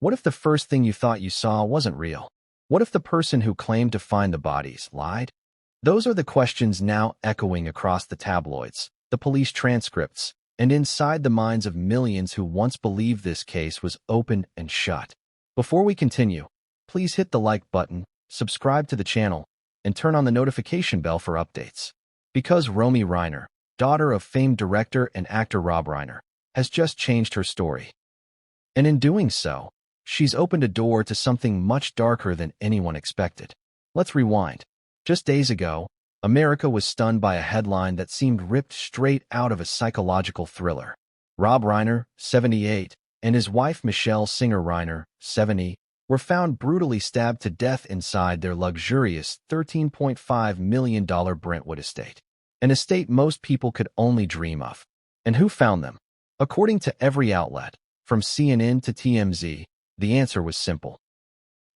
What if the first thing you thought you saw wasn't real? What if the person who claimed to find the bodies lied? Those are the questions now echoing across the tabloids, the police transcripts, and inside the minds of millions who once believed this case was open and shut. Before we continue, please hit the like button, subscribe to the channel, and turn on the notification bell for updates. Because Romy Reiner, daughter of famed director and actor Rob Reiner, has just changed her story. And in doing so, she's opened a door to something much darker than anyone expected. Let's rewind. Just days ago, America was stunned by a headline that seemed ripped straight out of a psychological thriller. Rob Reiner, 78, and his wife Michelle Singer Reiner, 70, were found brutally stabbed to death inside their luxurious $13.5 million Brentwood estate. An estate most people could only dream of. And who found them? According to every outlet, from CNN to TMZ, the answer was simple.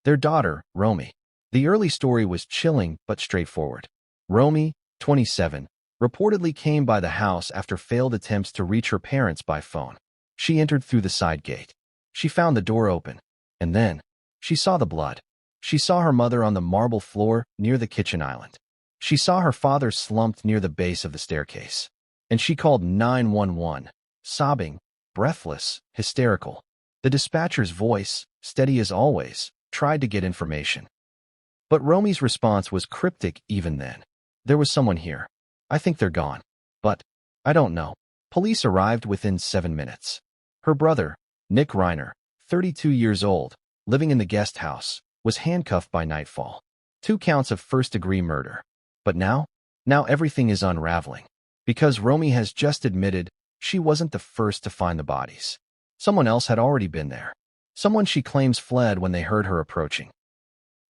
Their daughter, Romy. The early story was chilling but straightforward. Romy, 27, reportedly came by the house after failed attempts to reach her parents by phone. She entered through the side gate. She found the door open. And then, she saw the blood. She saw her mother on the marble floor near the kitchen island. She saw her father slumped near the base of the staircase. And she called 911, sobbing, breathless, hysterical. The dispatcher's voice, steady as always, tried to get information. But Romy's response was cryptic even then. There was someone here. I think they're gone. But I don't know. Police arrived within 7 minutes. Her brother, Nick Reiner, 32 years old, living in the guest house, was handcuffed by nightfall. 2 counts of first-degree murder. But now everything is unraveling. Because Romy has just admitted she wasn't the first to find the bodies. Someone else had already been there. Someone she claims fled when they heard her approaching.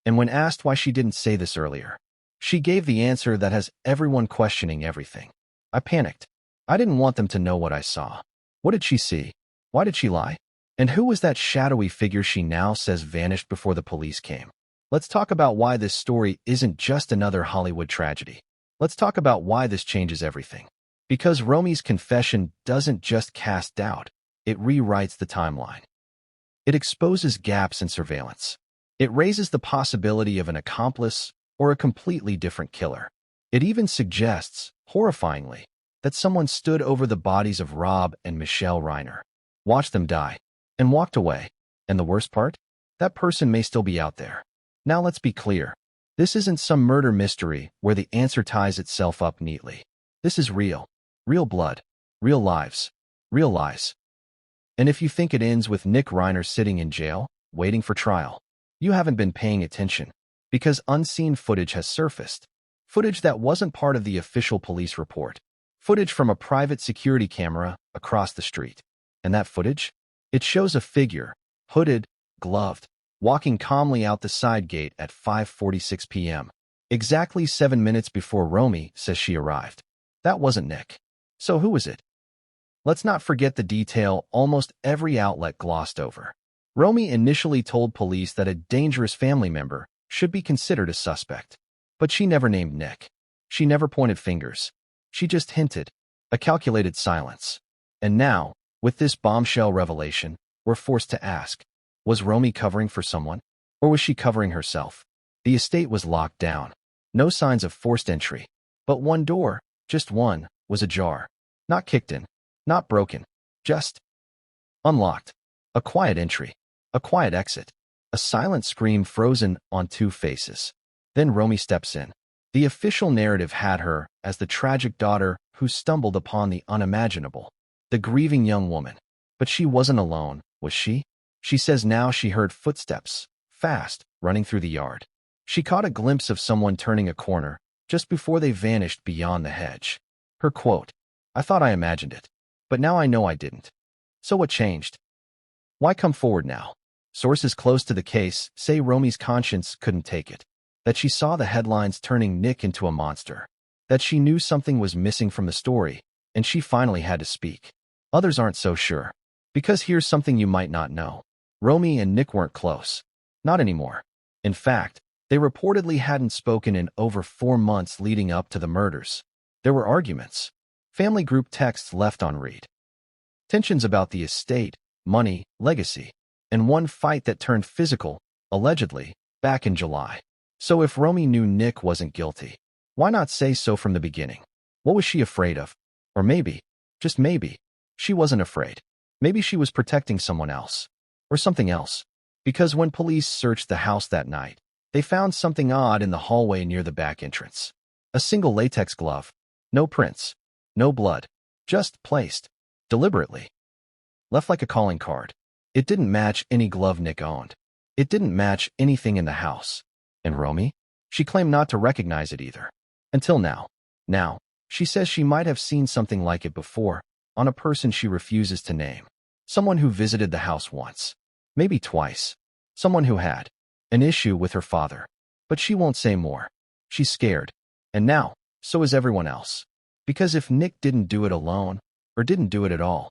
And when asked why she didn't say this earlier, she gave the answer that has everyone questioning everything. I panicked. I didn't want them to know what I saw. What did she see? Why did she lie? And who was that shadowy figure she now says vanished before the police came? Let's talk about why this story isn't just another Hollywood tragedy. Let's talk about why this changes everything. Because Romy's confession doesn't just cast doubt, it rewrites the timeline. It exposes gaps in surveillance. It raises the possibility of an accomplice or a completely different killer. It even suggests, horrifyingly, that someone stood over the bodies of Rob and Michelle Reiner, watched them die, and walked away. And the worst part? That person may still be out there. Now let's be clear. This isn't some murder mystery where the answer ties itself up neatly. This is real. Real blood. Real lives. Real lies. And if you think it ends with Nick Reiner sitting in jail, waiting for trial, you haven't been paying attention, because unseen footage has surfaced. Footage that wasn't part of the official police report. Footage from a private security camera across the street. And that footage? It shows a figure, hooded, gloved, walking calmly out the side gate at 5:46 p.m., exactly 7 minutes before Romy says she arrived. That wasn't Nick. So who was it? Let's not forget the detail almost every outlet glossed over. Romy initially told police that a dangerous family member should be considered a suspect. But she never named Nick. She never pointed fingers. She just hinted, a calculated silence. And now, with this bombshell revelation, we're forced to ask, was Romy covering for someone? Or was she covering herself? The estate was locked down. No signs of forced entry. But one door, just one, was ajar. Not kicked in. Not broken. Just unlocked. A quiet entry. A quiet exit. A silent scream frozen on 2 faces. Then Romy steps in. The official narrative had her as the tragic daughter who stumbled upon the unimaginable. The grieving young woman. But she wasn't alone, was she? She says now she heard footsteps, fast, running through the yard. She caught a glimpse of someone turning a corner, just before they vanished beyond the hedge. Her quote, "I thought I imagined it, but now I know I didn't." So what changed? Why come forward now? Sources close to the case say Romy's conscience couldn't take it. That she saw the headlines turning Nick into a monster. That she knew something was missing from the story, and she finally had to speak. Others aren't so sure. Because here's something you might not know. Romy and Nick weren't close. Not anymore. In fact, they reportedly hadn't spoken in over 4 months leading up to the murders. There were arguments. Family group texts left on read. Tensions about the estate, money, legacy. and one fight that turned physical, allegedly, back in July. So if Romy knew Nick wasn't guilty, why not say so from the beginning? What was she afraid of? Or maybe, just maybe, she wasn't afraid. Maybe she was protecting someone else. Or something else. Because when police searched the house that night, they found something odd in the hallway near the back entrance. A single latex glove. No prints. No blood. Just placed. Deliberately. Left like a calling card. It didn't match any glove Nick owned. It didn't match anything in the house. And Romy? She claimed not to recognize it either. Until now. Now, she says she might have seen something like it before, on a person she refuses to name. Someone who visited the house once. Maybe twice. Someone who had an issue with her father. But she won't say more. She's scared. And now, so is everyone else. Because if Nick didn't do it alone, or didn't do it at all,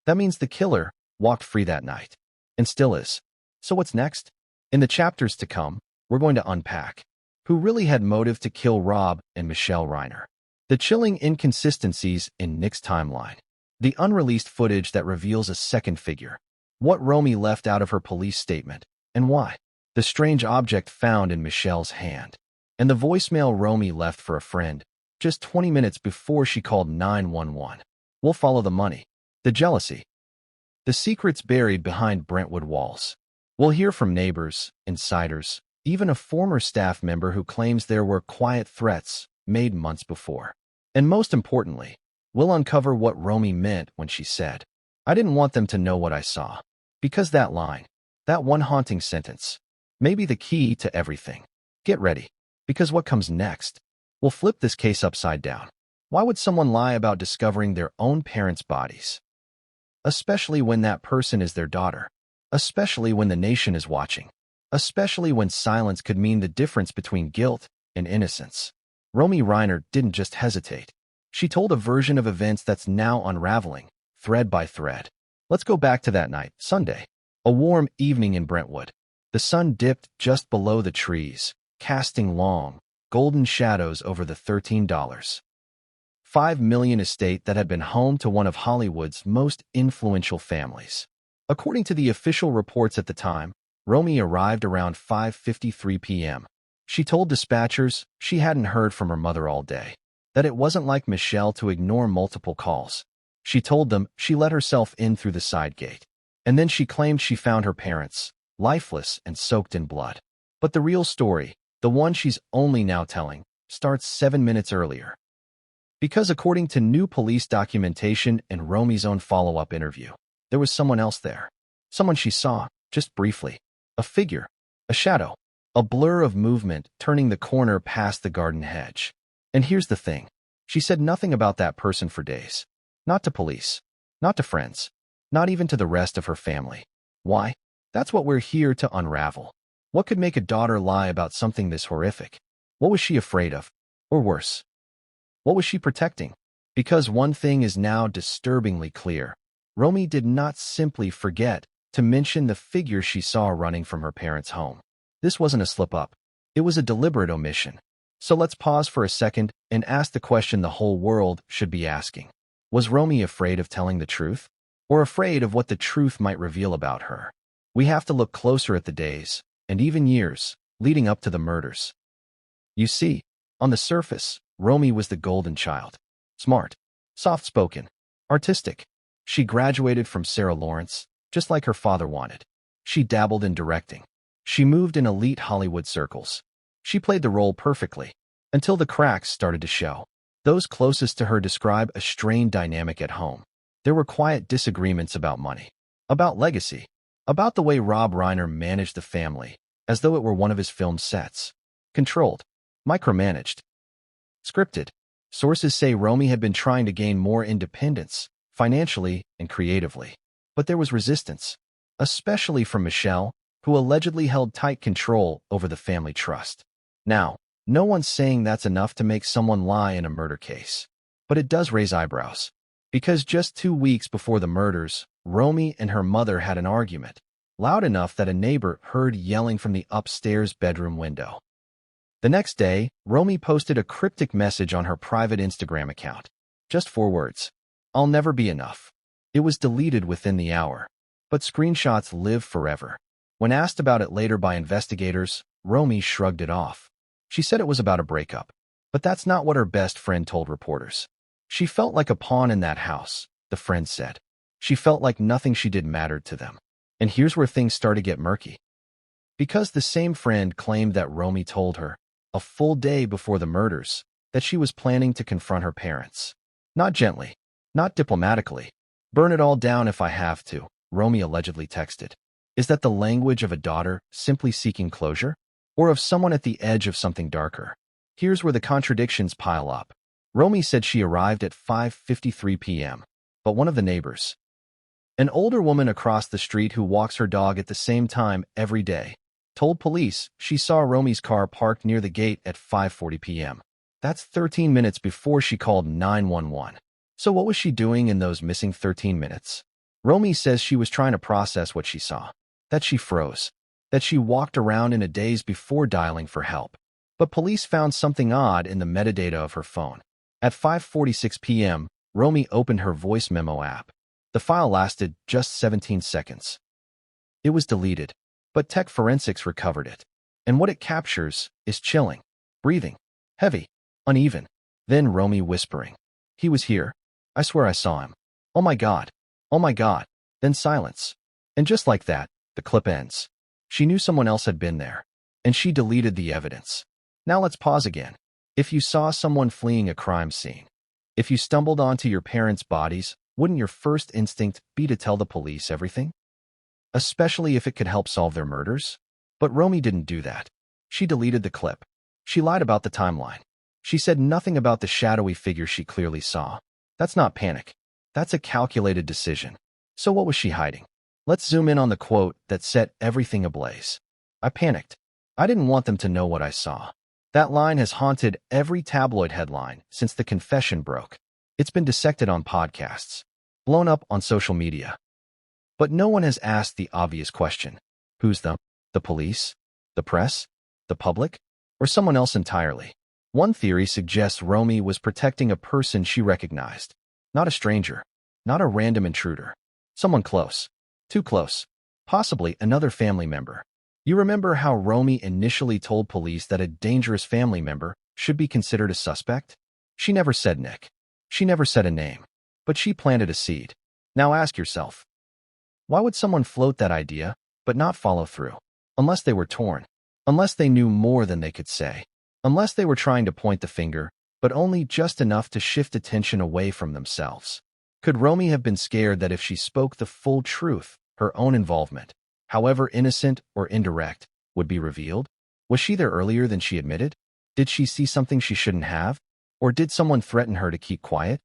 that means the killer walked free that night. And still is. So what's next? In the chapters to come, we're going to unpack who really had motive to kill Rob and Michelle Reiner. The chilling inconsistencies in Nick's timeline. The unreleased footage that reveals a second figure. What Romy left out of her police statement, and why. The strange object found in Michelle's hand. And the voicemail Romy left for a friend, just 20 minutes before she called 911. We'll follow the money. The jealousy. The secrets buried behind Brentwood walls. We'll hear from neighbors, insiders, even a former staff member who claims there were quiet threats made months before. And most importantly, we'll uncover what Romy meant when she said, "I didn't want them to know what I saw." Because that line, that one haunting sentence, may be the key to everything. Get ready, because what comes next will flip this case upside down. Why would someone lie about discovering their own parents' bodies? Especially when that person is their daughter. Especially when the nation is watching. Especially when silence could mean the difference between guilt and innocence. Romy Reiner didn't just hesitate. She told a version of events that's now unraveling, thread by thread. Let's go back to that night, Sunday. A warm evening in Brentwood. The sun dipped just below the trees, casting long, golden shadows over the $13.5 million estate that had been home to one of Hollywood's most influential families. According to the official reports at the time, Romy arrived around 5:53 p.m. She told dispatchers she hadn't heard from her mother all day, that it wasn't like Michelle to ignore multiple calls. She told them she let herself in through the side gate. And then she claimed she found her parents, lifeless and soaked in blood. But the real story, the one she's only now telling, starts 7 minutes earlier. Because according to new police documentation and Romy's own follow-up interview, there was someone else there. Someone she saw, just briefly. A figure, a shadow, a blur of movement turning the corner past the garden hedge. And here's the thing. She said nothing about that person for days. Not to police. Not to friends. Not even to the rest of her family. Why? That's what we're here to unravel. What could make a daughter lie about something this horrific? What was she afraid of? Or worse, what was she protecting? Because one thing is now disturbingly clear. Romy did not simply forget to mention the figure she saw running from her parents' home. This wasn't a slip-up. It was a deliberate omission. So let's pause for a second and ask the question the whole world should be asking. Was Romy afraid of telling the truth? Or afraid of what the truth might reveal about her? We have to look closer at the days, and even years, leading up to the murders. You see, on the surface, Romy was the golden child. Smart, soft-spoken, artistic. She graduated from Sarah Lawrence, just like her father wanted. She dabbled in directing. She moved in elite Hollywood circles. She played the role perfectly, until the cracks started to show. Those closest to her describe a strained dynamic at home. There were quiet disagreements about money, about legacy, about the way Rob Reiner managed the family, as though it were one of his film sets. Controlled, micromanaged, scripted. Sources say Romy had been trying to gain more independence, financially and creatively. But there was resistance, especially from Michelle, who allegedly held tight control over the family trust. Now, no one's saying that's enough to make someone lie in a murder case. But it does raise eyebrows. Because just 2 weeks before the murders, Romy and her mother had an argument, loud enough that a neighbor heard yelling from the upstairs bedroom window. The next day, Romy posted a cryptic message on her private Instagram account. Just 4 words. "I'll never be enough." It was deleted within the hour. But screenshots live forever. When asked about it later by investigators, Romy shrugged it off. She said it was about a breakup. But that's not what her best friend told reporters. She felt like a pawn in that house, the friend said. She felt like nothing she did mattered to them. And here's where things start to get murky. Because the same friend claimed that Romy told her, a full day before the murders, that she was planning to confront her parents. Not gently, not diplomatically. Burn it all down if I have to, Romy allegedly texted. Is that the language of a daughter simply seeking closure? Or of someone at the edge of something darker? Here's where the contradictions pile up. Romy said she arrived at 5:53 p.m., but one of the neighbors, an older woman across the street who walks her dog at the same time every day, told police she saw Romy's car parked near the gate at 5:40 p.m. That's 13 minutes before she called 911. So what was she doing in those missing 13 minutes? Romy says she was trying to process what she saw, that she froze, that she walked around in a daze before dialing for help. But police found something odd in the metadata of her phone. At 5:46 p.m., Romy opened her voice memo app. The file lasted just 17 seconds. It was deleted, but tech forensics recovered it. And what it captures is chilling, breathing, heavy, uneven. Then Romy whispering, "He was here. I swear I saw him. Oh my God. Oh my God." Then silence. And just like that, the clip ends. She knew someone else had been there, and she deleted the evidence. Now let's pause again. If you saw someone fleeing a crime scene, if you stumbled onto your parents' bodies, wouldn't your first instinct be to tell the police everything? Especially if it could help solve their murders? But Romy didn't do that. She deleted the clip. She lied about the timeline. She said nothing about the shadowy figure she clearly saw. That's not panic. That's a calculated decision. So what was she hiding? Let's zoom in on the quote that set everything ablaze. "I panicked. I didn't want them to know what I saw." That line has haunted every tabloid headline since the confession broke. It's been dissected on podcasts, blown up on social media. But no one has asked the obvious question. Who's them? The police? The press? The public? Or someone else entirely? One theory suggests Romy was protecting a person she recognized. Not a stranger. Not a random intruder. Someone close. Too close. Possibly another family member. You remember how Romy initially told police that a dangerous family member should be considered a suspect? She never said Nick. She never said a name. But she planted a seed. Now ask yourself, why would someone float that idea, but not follow through? Unless they were torn. Unless they knew more than they could say. Unless they were trying to point the finger, but only just enough to shift attention away from themselves. Could Romy have been scared that if she spoke the full truth, her own involvement, however innocent or indirect, would be revealed? Was she there earlier than she admitted? Did she see something she shouldn't have? Or did someone threaten her to keep quiet?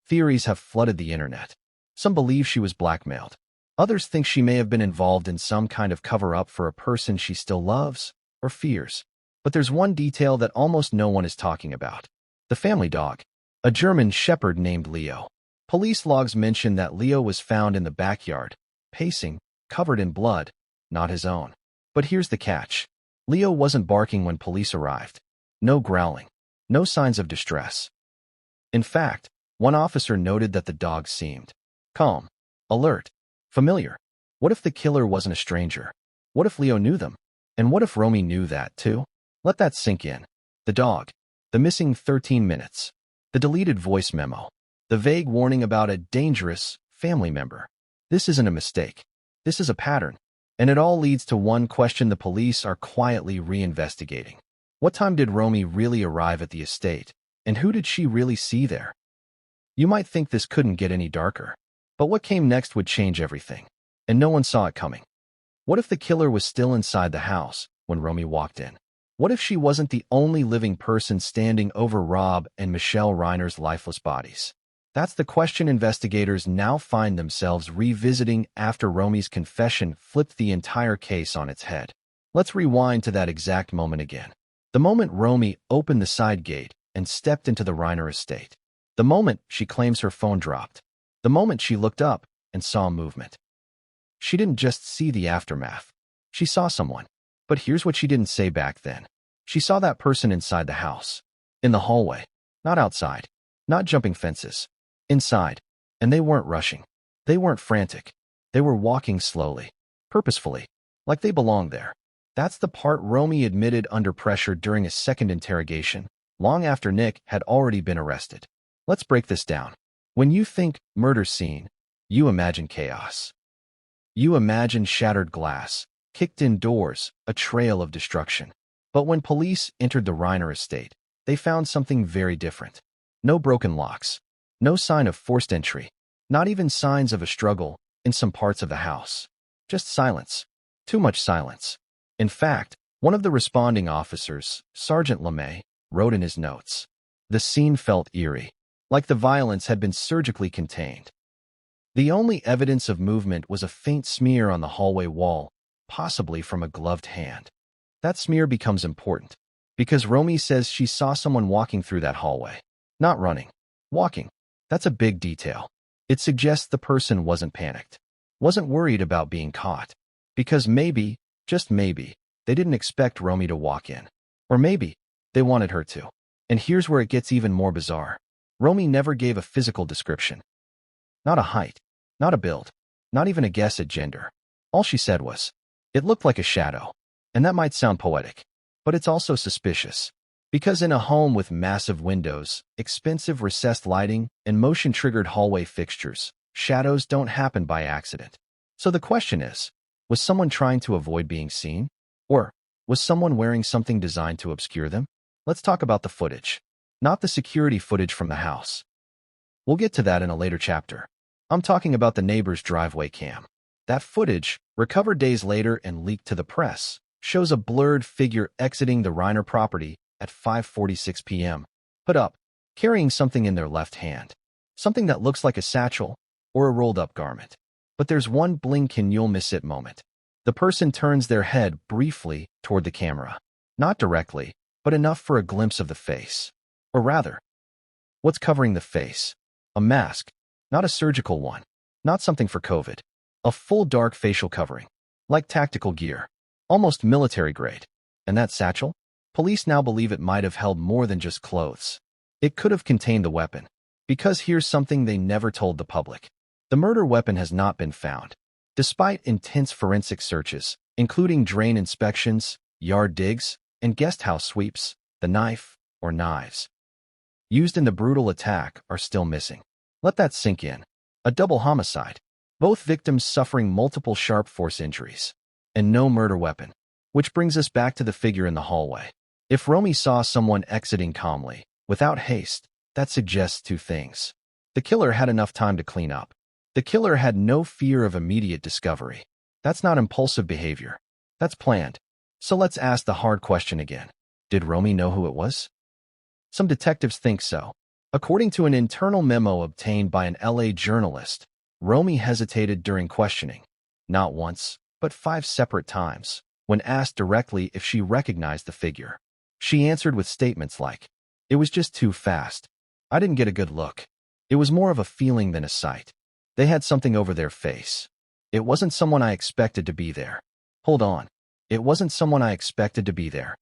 Theories have flooded the internet. Some believe she was blackmailed. Others think she may have been involved in some kind of cover-up for a person she still loves or fears. But there's one detail that almost no one is talking about. The family dog. A German shepherd named Leo. Police logs mention that Leo was found in the backyard, pacing, covered in blood, not his own. But here's the catch. Leo wasn't barking when police arrived. No growling. No signs of distress. In fact, one officer noted that the dog seemed calm, alert, familiar. What if the killer wasn't a stranger? What if Leo knew them? And what if Romy knew that too? Let that sink in. The dog. The missing 13 minutes. The deleted voice memo. The vague warning about a dangerous family member. This isn't a mistake. This is a pattern. And it all leads to one question the police are quietly reinvestigating. What time did Romy really arrive at the estate? And who did she really see there? You might think this couldn't get any darker. But what came next would change everything. And no one saw it coming. What if the killer was still inside the house when Romy walked in? What if she wasn't the only living person standing over Rob and Michelle Reiner's lifeless bodies? That's the question investigators now find themselves revisiting after Romy's confession flipped the entire case on its head. Let's rewind to that exact moment again. The moment Romy opened the side gate and stepped into the Reiner estate. The moment she claims her phone dropped. The moment she looked up and saw movement. She didn't just see the aftermath. She saw someone. But here's what she didn't say back then. She saw that person inside the house. In the hallway. Not outside. Not jumping fences. Inside. And they weren't rushing. They weren't frantic. They were walking slowly, purposefully, like they belonged there. That's the part Romy admitted under pressure during a second interrogation, long after Nick had already been arrested. Let's break this down. When you think murder scene, you imagine chaos. You imagine shattered glass, kicked-in doors, a trail of destruction. But when police entered the Reiner estate, they found something very different. No broken locks, no sign of forced entry, not even signs of a struggle in some parts of the house. Just silence. Too much silence. In fact, one of the responding officers, Sergeant LeMay, wrote in his notes, "The scene felt eerie, like the violence had been surgically contained." The only evidence of movement was a faint smear on the hallway wall, possibly from a gloved hand. That smear becomes important, because Romy says she saw someone walking through that hallway. Not running. Walking. That's a big detail. It suggests the person wasn't panicked, wasn't worried about being caught, because maybe, just maybe, they didn't expect Romy to walk in. Or maybe they wanted her to. And here's where it gets even more bizarre. Romy never gave a physical description. Not a height, not a build, not even a guess at gender. All she said was, "It looked like a shadow." And that might sound poetic, but it's also suspicious. Because in a home with massive windows, expensive recessed lighting, and motion-triggered hallway fixtures, shadows don't happen by accident. So the question is, was someone trying to avoid being seen? Or was someone wearing something designed to obscure them? Let's talk about the footage, not the security footage from the house. We'll get to that in a later chapter. I'm talking about the neighbor's driveway cam. That footage, recovered days later and leaked to the press, shows a blurred figure exiting the Reiner property at 5:46 p.m., put up, carrying something in their left hand. Something that looks like a satchel or a rolled-up garment. But there's one blink and you'll miss it moment. The person turns their head briefly toward the camera. Not directly, but enough for a glimpse of the face. Or rather, what's covering the face? A mask, not a surgical one, not something for COVID. A full dark facial covering, like tactical gear, almost military grade. And that satchel? Police now believe it might have held more than just clothes. It could have contained the weapon. Because here's something they never told the public. The murder weapon has not been found. Despite intense forensic searches, including drain inspections, yard digs, and guest house sweeps, the knife, or knives, used in the brutal attack are still missing. Let that sink in. A double homicide. Both victims suffering multiple sharp force injuries. And no murder weapon. Which brings us back to the figure in the hallway. If Romy saw someone exiting calmly, without haste, that suggests two things. The killer had enough time to clean up. The killer had no fear of immediate discovery. That's not impulsive behavior. That's planned. So let's ask the hard question again. Did Romy know who it was? Some detectives think so. According to an internal memo obtained by an LA journalist, Romy hesitated during questioning. Not once, but 5 separate times. When asked directly if she recognized the figure, she answered with statements like, "It was just too fast. I didn't get a good look. It was more of a feeling than a sight. They had something over their face. It wasn't someone I expected to be there. Hold on. It wasn't someone I expected to be there."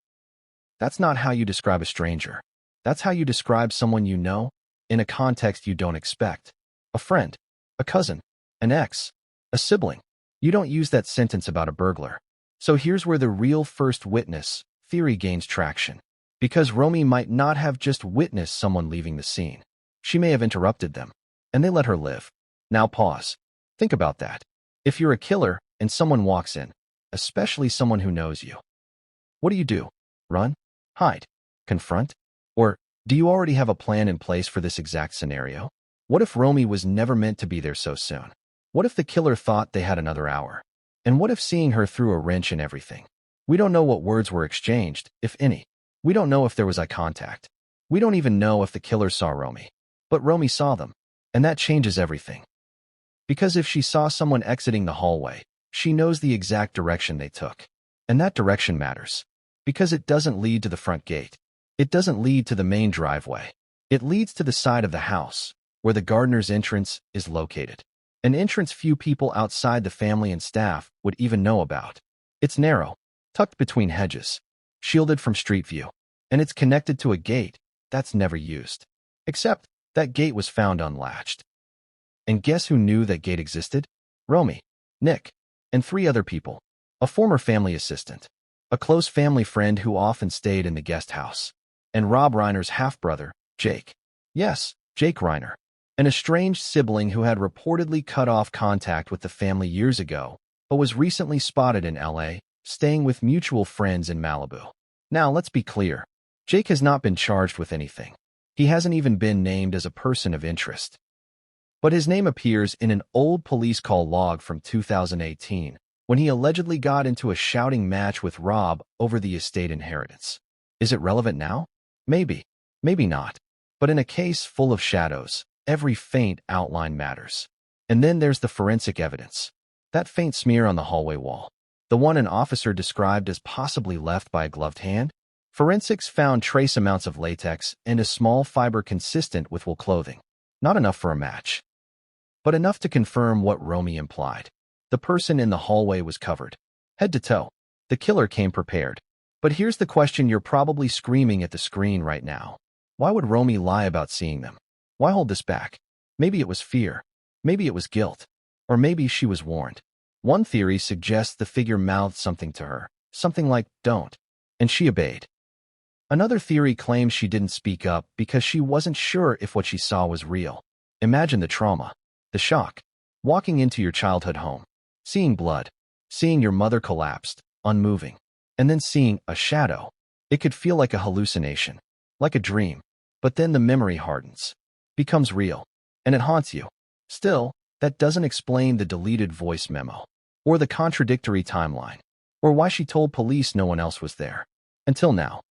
That's not how you describe a stranger. That's how you describe someone you know, in a context you don't expect. A friend, a cousin, an ex, a sibling. You don't use that sentence about a burglar. So here's where the real first witness theory gains traction. Because Romy might not have just witnessed someone leaving the scene. She may have interrupted them, and they let her live. Now pause. Think about that. If you're a killer and someone walks in, especially someone who knows you, what do? Run? Hide? Confront? Or do you already have a plan in place for this exact scenario? What if Romy was never meant to be there so soon? What if the killer thought they had another hour? And what if seeing her threw a wrench in everything? We don't know what words were exchanged, if any. We don't know if there was eye contact. We don't even know if the killer saw Romy. But Romy saw them, and that changes everything. Because if she saw someone exiting the hallway, she knows the exact direction they took. And that direction matters. Because it doesn't lead to the front gate. It doesn't lead to the main driveway. It leads to the side of the house, where the gardener's entrance is located. An entrance few people outside the family and staff would even know about. It's narrow, tucked between hedges, shielded from street view, and it's connected to a gate that's never used. Except that gate was found unlatched. And guess who knew that gate existed? Romy. Nick, and 3 other people. A former family assistant, a close family friend who often stayed in the guest house, and Rob Reiner's half-brother, Jake. Yes, Jake Reiner, an estranged sibling who had reportedly cut off contact with the family years ago, but was recently spotted in LA, staying with mutual friends in Malibu. Now, let's be clear. Jake has not been charged with anything. He hasn't even been named as a person of interest. But his name appears in an old police call log from 2018, when he allegedly got into a shouting match with Rob over the estate inheritance. Is it relevant now? Maybe. Maybe not. But in a case full of shadows, every faint outline matters. And then there's the forensic evidence. That faint smear on the hallway wall. The one an officer described as possibly left by a gloved hand? Forensics found trace amounts of latex and a small fiber consistent with wool clothing. Not enough for a match, but enough to confirm what Romy implied. The person in the hallway was covered, head to toe. The killer came prepared. But here's the question you're probably screaming at the screen right now. Why would Romy lie about seeing them? Why hold this back? Maybe it was fear. Maybe it was guilt. Or maybe she was warned. One theory suggests the figure mouthed something to her, something like, "Don't," and she obeyed. Another theory claims she didn't speak up because she wasn't sure if what she saw was real. Imagine the trauma, the shock, walking into your childhood home, seeing blood, seeing your mother collapsed, unmoving, and then seeing a shadow. It could feel like a hallucination, like a dream, but then the memory hardens, becomes real, and it haunts you. Still, that doesn't explain the deleted voice memo, or the contradictory timeline, or why she told police no one else was there. Until now.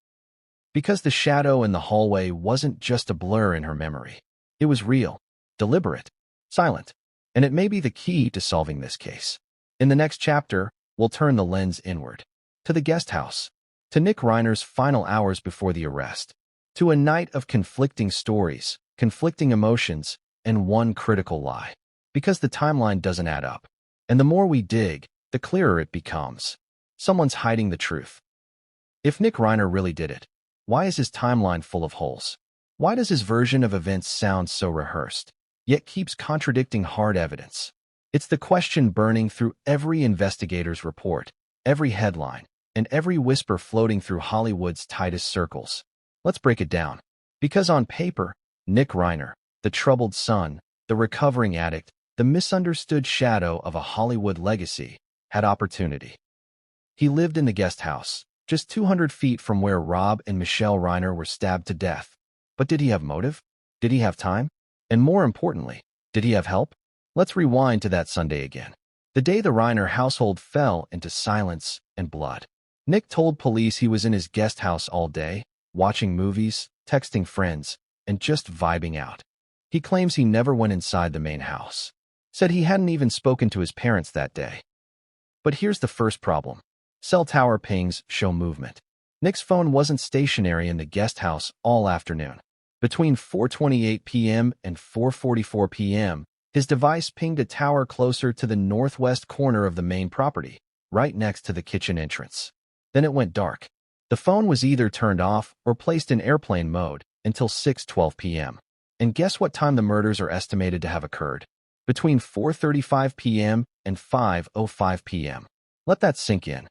Because the shadow in the hallway wasn't just a blur in her memory. It was real, deliberate, silent, and it may be the key to solving this case. In the next chapter, we'll turn the lens inward, to the guest house, to Nick Reiner's final hours before the arrest, to a night of conflicting stories, conflicting emotions, and one critical lie. Because the timeline doesn't add up. And the more we dig, the clearer it becomes. Someone's hiding the truth. If Nick Reiner really did it, why is his timeline full of holes? Why does his version of events sound so rehearsed, yet keeps contradicting hard evidence? It's the question burning through every investigator's report, every headline, and every whisper floating through Hollywood's tightest circles. Let's break it down. Because on paper, Nick Reiner, the troubled son, the recovering addict, the misunderstood shadow of a Hollywood legacy, had opportunity. He lived in the guest house, just 200 feet from where Rob and Michelle Reiner were stabbed to death. But did he have motive? Did he have time? And more importantly, did he have help? Let's rewind to that Sunday again. The day the Reiner household fell into silence and blood. Nick told police he was in his guest house all day, watching movies, texting friends, and just vibing out. He claims he never went inside the main house. Said he hadn't even spoken to his parents that day. But here's the first problem. Cell tower pings show movement. Nick's phone wasn't stationary in the guest house all afternoon. Between 4:28 p.m. and 4:44 p.m., his device pinged a tower closer to the northwest corner of the main property, right next to the kitchen entrance. Then it went dark. The phone was either turned off or placed in airplane mode until 6:12 p.m. And guess what time the murders are estimated to have occurred? Between 4:35 p.m. and 5:05 p.m. Let that sink in.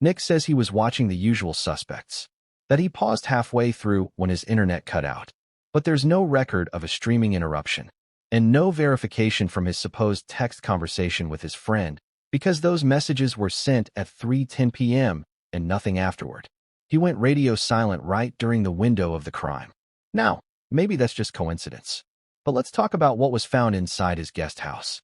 Nick says he was watching The Usual Suspects, that he paused halfway through when his internet cut out. But there's no record of a streaming interruption, and no verification from his supposed text conversation with his friend, because those messages were sent at 3:10 p.m. and nothing afterward. He went radio silent right during the window of the crime. Now, maybe that's just coincidence. But let's talk about what was found inside his guest house.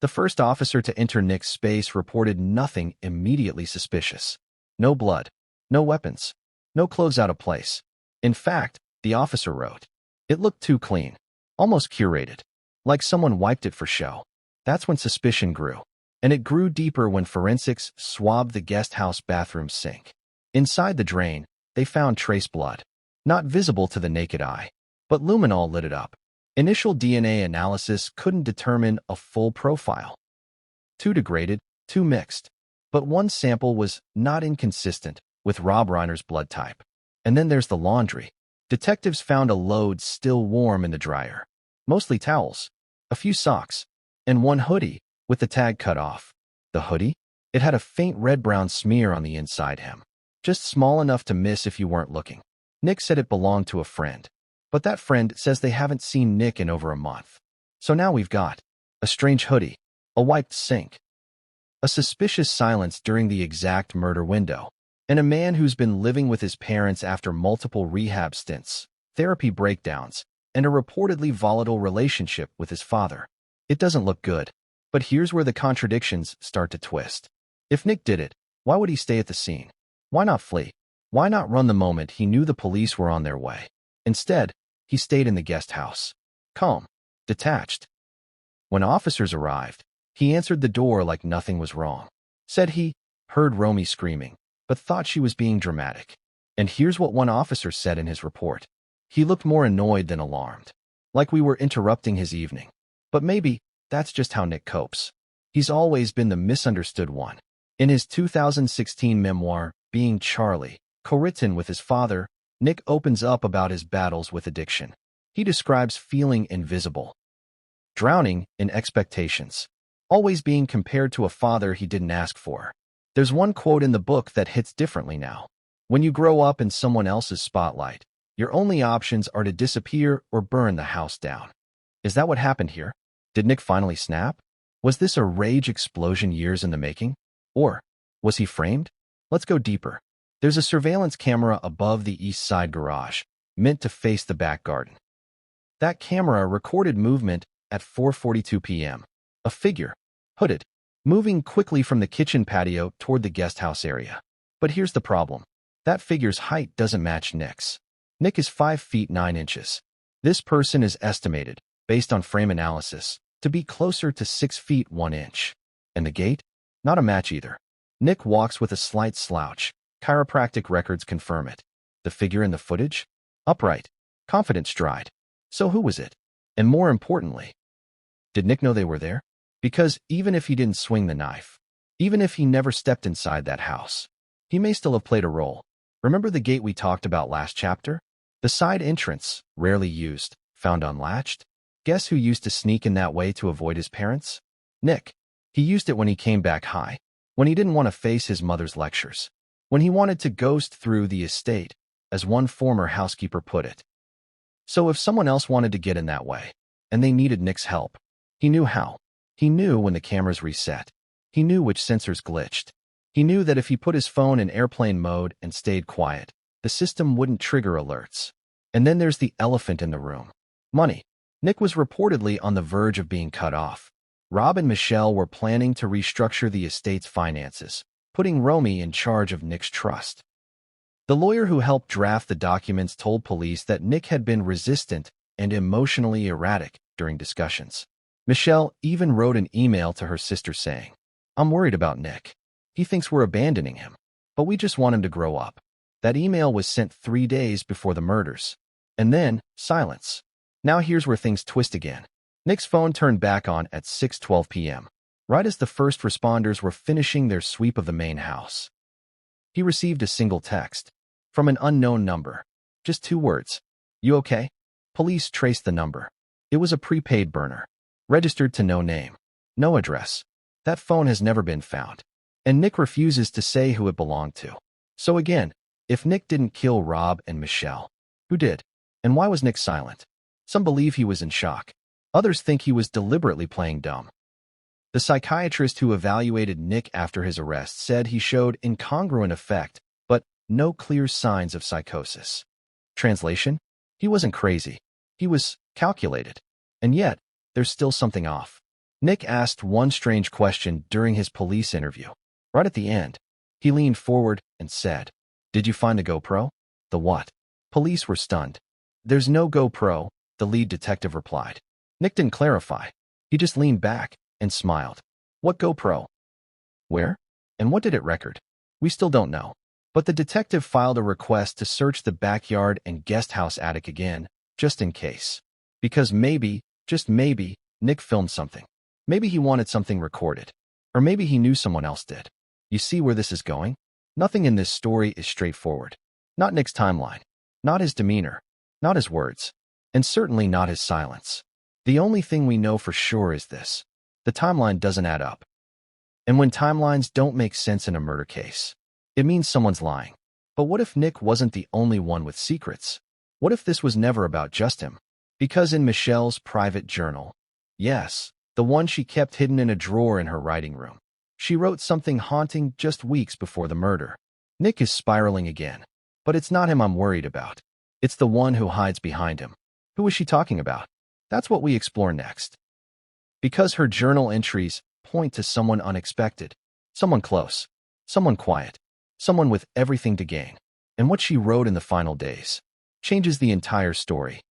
The first officer to enter Nick's space reported nothing immediately suspicious. No blood, no weapons, no clothes out of place. In fact, the officer wrote, it looked too clean, almost curated, like someone wiped it for show. That's when suspicion grew. And it grew deeper when forensics swabbed the guest house bathroom sink. Inside the drain, they found trace blood, not visible to the naked eye, but luminol lit it up. Initial DNA analysis couldn't determine a full profile. Too degraded, too mixed. But one sample was not inconsistent with Rob Reiner's blood type. And then there's the laundry. Detectives found a load still warm in the dryer. Mostly towels, a few socks, and one hoodie with the tag cut off. The hoodie? It had a faint red-brown smear on the inside hem, just small enough to miss if you weren't looking. Nick said it belonged to a friend, but that friend says they haven't seen Nick in over a month. So now we've got a strange hoodie, a wiped sink, a suspicious silence during the exact murder window, and a man who's been living with his parents after multiple rehab stints, therapy breakdowns, and a reportedly volatile relationship with his father. It doesn't look good, but here's where the contradictions start to twist. If Nick did it, why would he stay at the scene? Why not flee? Why not run the moment he knew the police were on their way? Instead, he stayed in the guest house, calm, detached. When officers arrived, he answered the door like nothing was wrong. Said he heard Romy screaming, but thought she was being dramatic. And here's what one officer said in his report. He looked more annoyed than alarmed, like we were interrupting his evening. But maybe that's just how Nick copes. He's always been the misunderstood one. In his 2016 memoir, Being Charlie, co-written with his father, Nick opens up about his battles with addiction. He describes feeling invisible, drowning in expectations, always being compared to a father he didn't ask for. There's one quote in the book that hits differently now. When you grow up in someone else's spotlight, your only options are to disappear or burn the house down. Is that what happened here? Did Nick finally snap? Was this a rage explosion years in the making? Or was he framed? Let's go deeper. There's a surveillance camera above the east side garage, meant to face the back garden. That camera recorded movement at 4:42 p.m. A figure, hooded, moving quickly from the kitchen patio toward the guest house area. But here's the problem. That figure's height doesn't match Nick's. Nick is 5 feet 9 inches. This person is estimated, based on frame analysis, to be closer to 6 feet 1 inch. And the gait? Not a match either. Nick walks with a slight slouch. Chiropractic records confirm it. The figure in the footage? Upright, confident stride. So who was it? And more importantly, did Nick know they were there? Because even if he didn't swing the knife, even if he never stepped inside that house, he may still have played a role. Remember the gate we talked about last chapter? The side entrance, rarely used, found unlatched? Guess who used to sneak in that way to avoid his parents? Nick. He used it when he came back high, when he didn't want to face his mother's lectures, when he wanted to ghost through the estate, as one former housekeeper put it. So if someone else wanted to get in that way, and they needed Nick's help, he knew how. He knew when the cameras reset. He knew which sensors glitched. He knew that if he put his phone in airplane mode and stayed quiet, the system wouldn't trigger alerts. And then there's the elephant in the room. Money. Nick was reportedly on the verge of being cut off. Rob and Michelle were planning to restructure the estate's finances, putting Romy in charge of Nick's trust. The lawyer who helped draft the documents told police that Nick had been resistant and emotionally erratic during discussions. Michelle even wrote an email to her sister saying, "I'm worried about Nick. He thinks we're abandoning him, but we just want him to grow up." That email was sent 3 days before the murders. And then, silence. Now here's where things twist again. Nick's phone turned back on at 6:12 p.m., right as the first responders were finishing their sweep of the main house. He received a single text from an unknown number. Just 2 words. "You okay?" Police traced the number. It was a prepaid burner, registered to no name, no address. That phone has never been found. And Nick refuses to say who it belonged to. So again, if Nick didn't kill Rob and Michelle, who did? And why was Nick silent? Some believe he was in shock. Others think he was deliberately playing dumb. The psychiatrist who evaluated Nick after his arrest said he showed incongruent affect, but no clear signs of psychosis. Translation? He wasn't crazy. He was calculated. And yet, there's still something off. Nick asked one strange question during his police interview. Right at the end, he leaned forward and said, "Did you find the GoPro?" "The what?" Police were stunned. "There's no GoPro," the lead detective replied. Nick didn't clarify. He just leaned back and smiled. "What GoPro? Where? And what did it record?" "We still don't know." But the detective filed a request to search the backyard and guest house attic again, just in case. Because maybe, just maybe, Nick filmed something. Maybe he wanted something recorded. Or maybe he knew someone else did. You see where this is going? Nothing in this story is straightforward. Not Nick's timeline. Not his demeanor. Not his words. And certainly not his silence. The only thing we know for sure is this. The The timeline doesn't add up. And when timelines don't make sense in a murder case, it means someone's lying. But what if Nick wasn't the only one with secrets? What if this was never about just him? Because in Michelle's private journal, yes, the one she kept hidden in a drawer in her writing room, she wrote something haunting just weeks before the murder. Nick is spiraling again. But it's not him I'm worried about. It's the one who hides behind him. Who is she talking about? That's what we explore next. Because her journal entries point to someone unexpected, someone close, someone quiet, someone with everything to gain. And what she wrote in the final days changes the entire story.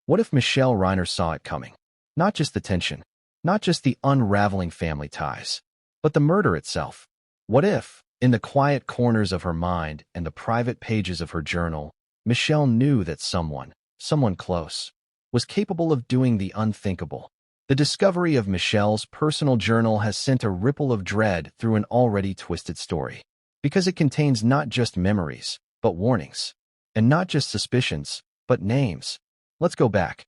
What if Michelle Reiner saw it coming? Not just the tension, not just the unraveling family ties, but the murder itself. What if, in the quiet corners of her mind and the private pages of her journal, Michelle knew that someone close, was capable of doing the unthinkable? The discovery of Michelle's personal journal has sent a ripple of dread through an already twisted story, because it contains not just memories, but warnings, and not just suspicions, but names. Let's go back.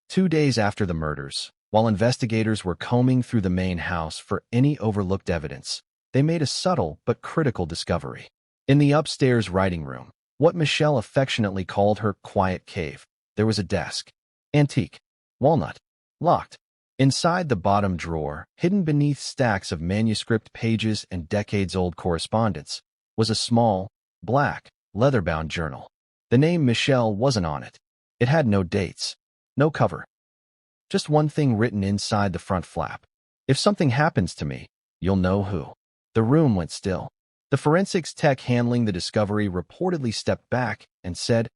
2 days after the murders, while investigators were combing through the main house for any overlooked evidence, they made a subtle but critical discovery. In the upstairs writing room, what Michelle affectionately called her quiet cave, there was a desk. Antique. Walnut. Locked. Inside the bottom drawer, hidden beneath stacks of manuscript pages and decades-old correspondence, was a small, black, leather-bound journal. The name Michelle wasn't on it. It had no dates, no cover. Just one thing written inside the front flap. If something happens to me, you'll know who. The room went still. The forensics tech handling the discovery reportedly stepped back and said,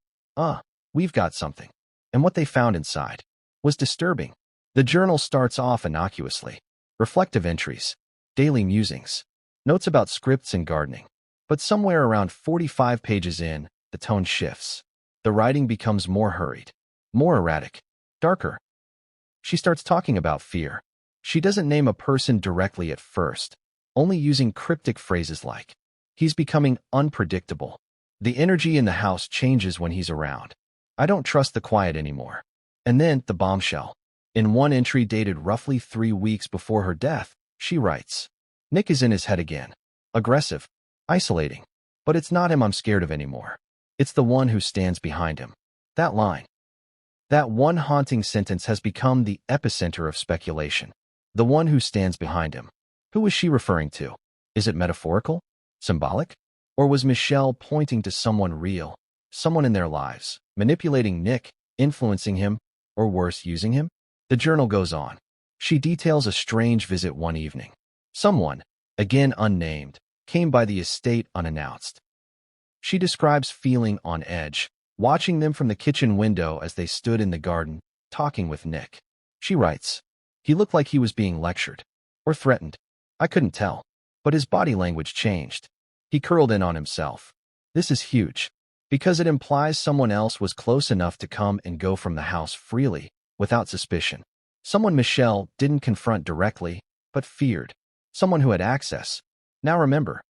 we've got something. And what they found inside was disturbing. The journal starts off innocuously. Reflective entries, daily musings, notes about scripts and gardening. But somewhere around 45 pages in, the tone shifts. The writing becomes more hurried, more erratic, darker. She starts talking about fear. She doesn't name a person directly at first, only using cryptic phrases like, "He's becoming unpredictable. The energy in the house changes when he's around. I don't trust the quiet anymore." And then the bombshell. In one entry dated roughly 3 weeks before her death, she writes, "Nick is in his head again. Aggressive. Isolating. But it's not him I'm scared of anymore. It's the one who stands behind him." That line. That one haunting sentence has become the epicenter of speculation. The one who stands behind him. Who is she referring to? Is it metaphorical? Symbolic? Or was Michelle pointing to someone real, someone in their lives, manipulating Nick, influencing him, or worse, using him? The journal goes on. She details a strange visit one evening. Someone, again unnamed, came by the estate unannounced. She describes feeling on edge, watching them from the kitchen window as they stood in the garden, talking with Nick. She writes, "He looked like he was being lectured, or threatened. I couldn't tell, but his body language changed. He curled in on himself." This is huge, because it implies someone else was close enough to come and go from the house freely, without suspicion. Someone Michelle didn't confront directly, but feared. Someone who had access. Now remember,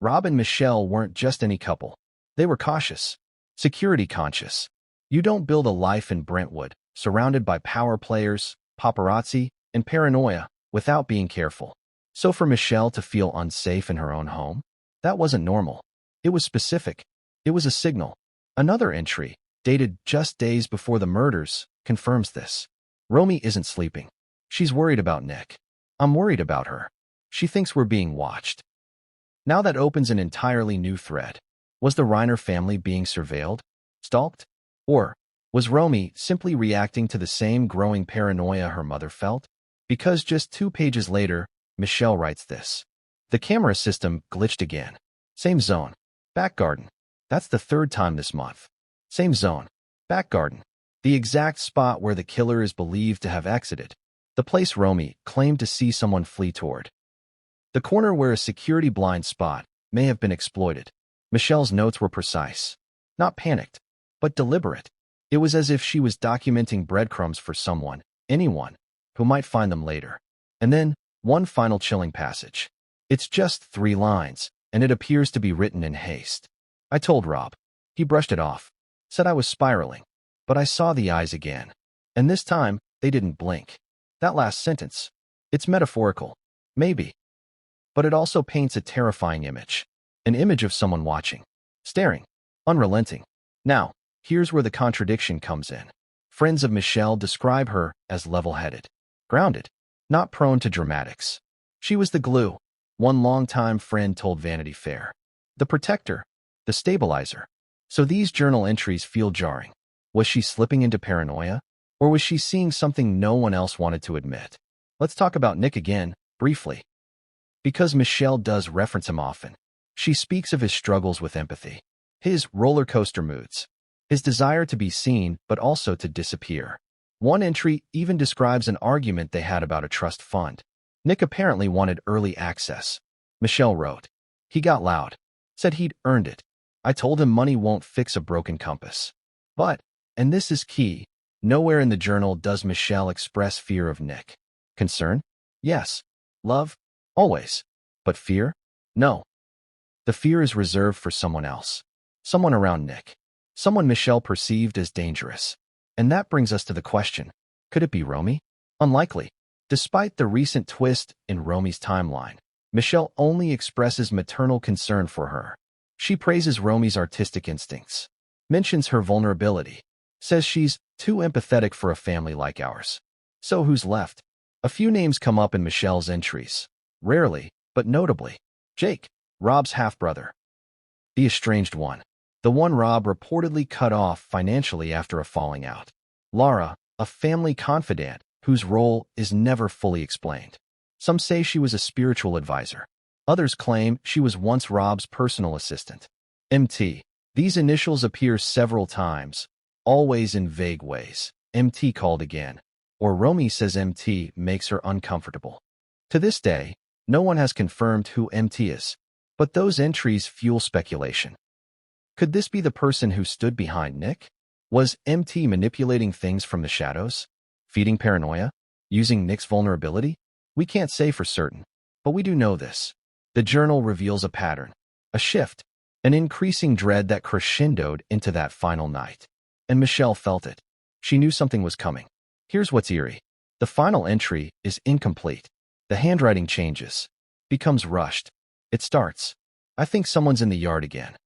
Rob and Michelle weren't just any couple. They were cautious, security conscious. You don't build a life in Brentwood, surrounded by power players, paparazzi, and paranoia, without being careful. So for Michelle to feel unsafe in her own home, that wasn't normal. It was specific. It was a signal. Another entry, dated just days before the murders, confirms this. Romy isn't sleeping. She's worried about Nick. I'm worried about her. She thinks we're being watched. Now that opens an entirely new thread. Was the Reiner family being surveilled? Stalked? Or was Romy simply reacting to the same growing paranoia her mother felt? Because just 2 pages later, Michelle writes this. "The camera system glitched again. Same zone. Back garden. That's the 3rd time this month. Same zone. Back garden. The exact spot where the killer is believed to have exited. The place Romy claimed to see someone flee toward. The corner where a security blind spot may have been exploited." Michelle's notes were precise. Not panicked, but deliberate. It was as if she was documenting breadcrumbs for someone, anyone, who might find them later. And then, one final chilling passage. It's just 3 lines, and it appears to be written in haste. "I told Rob. He brushed it off. Said I was spiraling. But I saw the eyes again. And this time, they didn't blink." That last sentence. It's metaphorical, maybe, but it also paints a terrifying image. An image of someone watching, staring, unrelenting. Now, here's where the contradiction comes in. Friends of Michelle describe her as level-headed, grounded, not prone to dramatics. She was the glue, one longtime friend told Vanity Fair. The protector, the stabilizer. So these journal entries feel jarring. Was she slipping into paranoia? Or was she seeing something no one else wanted to admit? Let's talk about Nick again, briefly. Because Michelle does reference him often. She speaks of his struggles with empathy, his roller coaster moods, his desire to be seen but also to disappear. One entry even describes an argument they had about a trust fund. Nick apparently wanted early access. Michelle wrote, "He got loud, said he'd earned it. I told him money won't fix a broken compass." But, and this is key, nowhere in the journal does Michelle express fear of Nick. Concern? Yes. Love? Always. But fear? No. The fear is reserved for someone else. Someone around Nick. Someone Michelle perceived as dangerous. And that brings us to the question, could it be Romy? Unlikely. Despite the recent twist in Romy's timeline, Michelle only expresses maternal concern for her. She praises Romy's artistic instincts, mentions her vulnerability, says she's too empathetic for a family like ours. So who's left? A few names come up in Michelle's entries. Rarely, but notably. Jake, Rob's half-brother. The estranged one. The one Rob reportedly cut off financially after a falling out. Laura, a family confidant whose role is never fully explained. Some say she was a spiritual advisor. Others claim she was once Rob's personal assistant. MT. These initials appear several times, always in vague ways. MT called again. Or Romy says MT makes her uncomfortable. To this day, no one has confirmed who MT is, but those entries fuel speculation. Could this be the person who stood behind Nick? Was MT manipulating things from the shadows? Feeding paranoia? Using Nick's vulnerability? We can't say for certain, but we do know this. The journal reveals a pattern, a shift, an increasing dread that crescendoed into that final night. And Michelle felt it. She knew something was coming. Here's what's eerie. The final entry is incomplete. The handwriting changes, becomes rushed. It starts, "I think someone's in the yard again."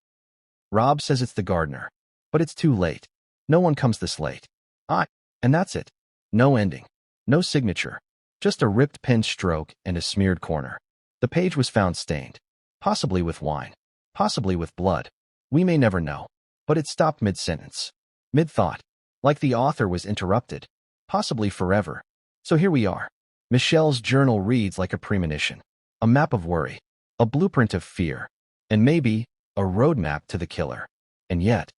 Rob says it's the gardener, but it's too late. No one comes this late. And that's it. No ending, no signature, just a ripped pen stroke and a smeared corner. The page was found stained, possibly with wine, possibly with blood. We may never know, but it stopped mid-sentence, mid-thought, like the author was interrupted, possibly forever. So here we are. Michelle's journal reads like a premonition, a map of worry, a blueprint of fear, and maybe a roadmap to the killer. And yet,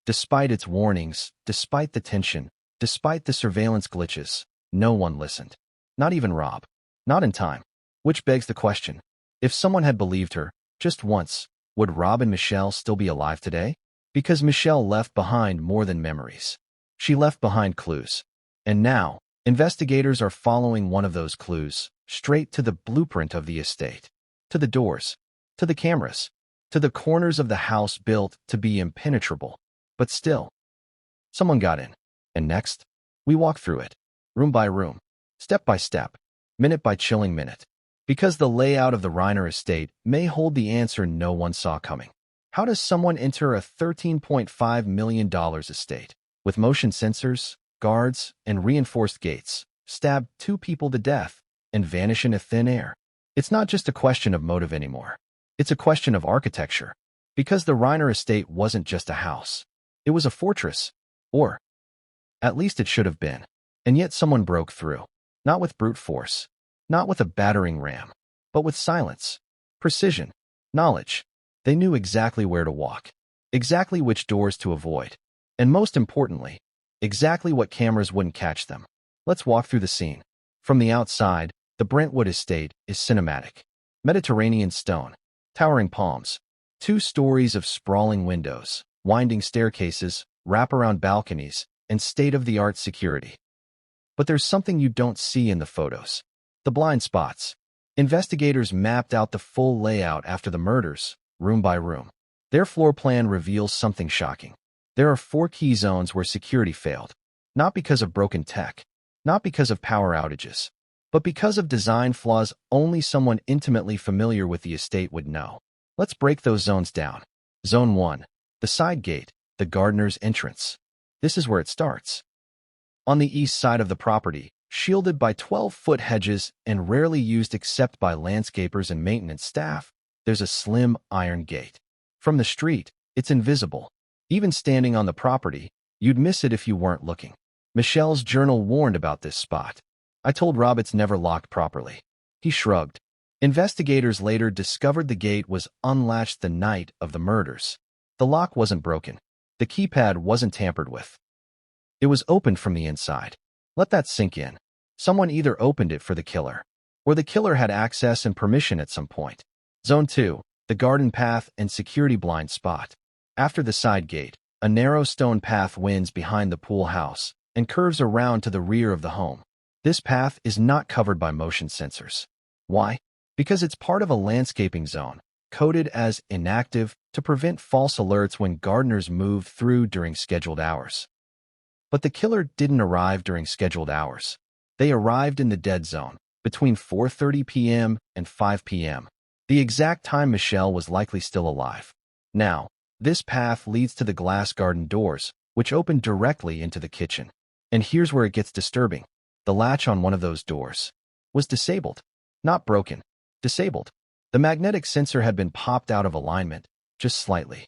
despite its warnings, despite the tension, despite the surveillance glitches, no one listened. Not even Rob. Not in time. Which begs the question, if someone had believed her, just once, would Rob and Michelle still be alive today? Because Michelle left behind more than memories. She left behind clues. And now, investigators are following one of those clues, straight to the blueprint of the estate. To the doors. To the cameras. To the corners of the house built to be impenetrable. But still, someone got in. And next, we walk through it, room by room, step by step, minute by chilling minute. Because the layout of the Reiner estate may hold the answer no one saw coming. How does someone enter a $13.5 million estate with motion sensors, guards, and reinforced gates, stab 2 people to death, and vanish into thin air? It's not just a question of motive anymore. It's a question of architecture. Because the Reiner estate wasn't just a house. It was a fortress. Or, at least it should have been. And yet someone broke through. Not with brute force. Not with a battering ram. But with silence. Precision. Knowledge. They knew exactly where to walk. Exactly which doors to avoid. And most importantly, exactly what cameras wouldn't catch them. Let's walk through the scene. From the outside, the Brentwood estate is cinematic. Mediterranean stone. Towering palms. 2 stories of sprawling windows, winding staircases, wraparound balconies, and state-of-the-art security. But there's something you don't see in the photos. The blind spots. Investigators mapped out the full layout after the murders, room by room. Their floor plan reveals something shocking. There are 4 key zones where security failed. Not because of broken tech. Not because of power outages. But because of design flaws, only someone intimately familiar with the estate would know. Let's break those zones down. Zone 1. The side gate, the gardener's entrance. This is where it starts. On the east side of the property, shielded by 12-foot hedges and rarely used except by landscapers and maintenance staff, there's a slim iron gate. From the street, it's invisible. Even standing on the property, you'd miss it if you weren't looking. Michelle's journal warned about this spot. I told Rob it's never locked properly. He shrugged. Investigators later discovered the gate was unlatched the night of the murders. The lock wasn't broken. The keypad wasn't tampered with. It was opened from the inside. Let that sink in. Someone either opened it for the killer, or the killer had access and permission at some point. Zone 2. The garden path and security blind spot. After the side gate, a narrow stone path winds behind the pool house and curves around to the rear of the home. This path is not covered by motion sensors. Why? Because it's part of a landscaping zone, coded as inactive to prevent false alerts when gardeners move through during scheduled hours. But the killer didn't arrive during scheduled hours. They arrived in the dead zone, between 4:30 p.m. and 5 p.m., the exact time Michelle was likely still alive. Now, this path leads to the glass garden doors, which open directly into the kitchen. And here's where it gets disturbing. The latch on one of those doors was disabled. Not broken. Disabled. The magnetic sensor had been popped out of alignment, just slightly.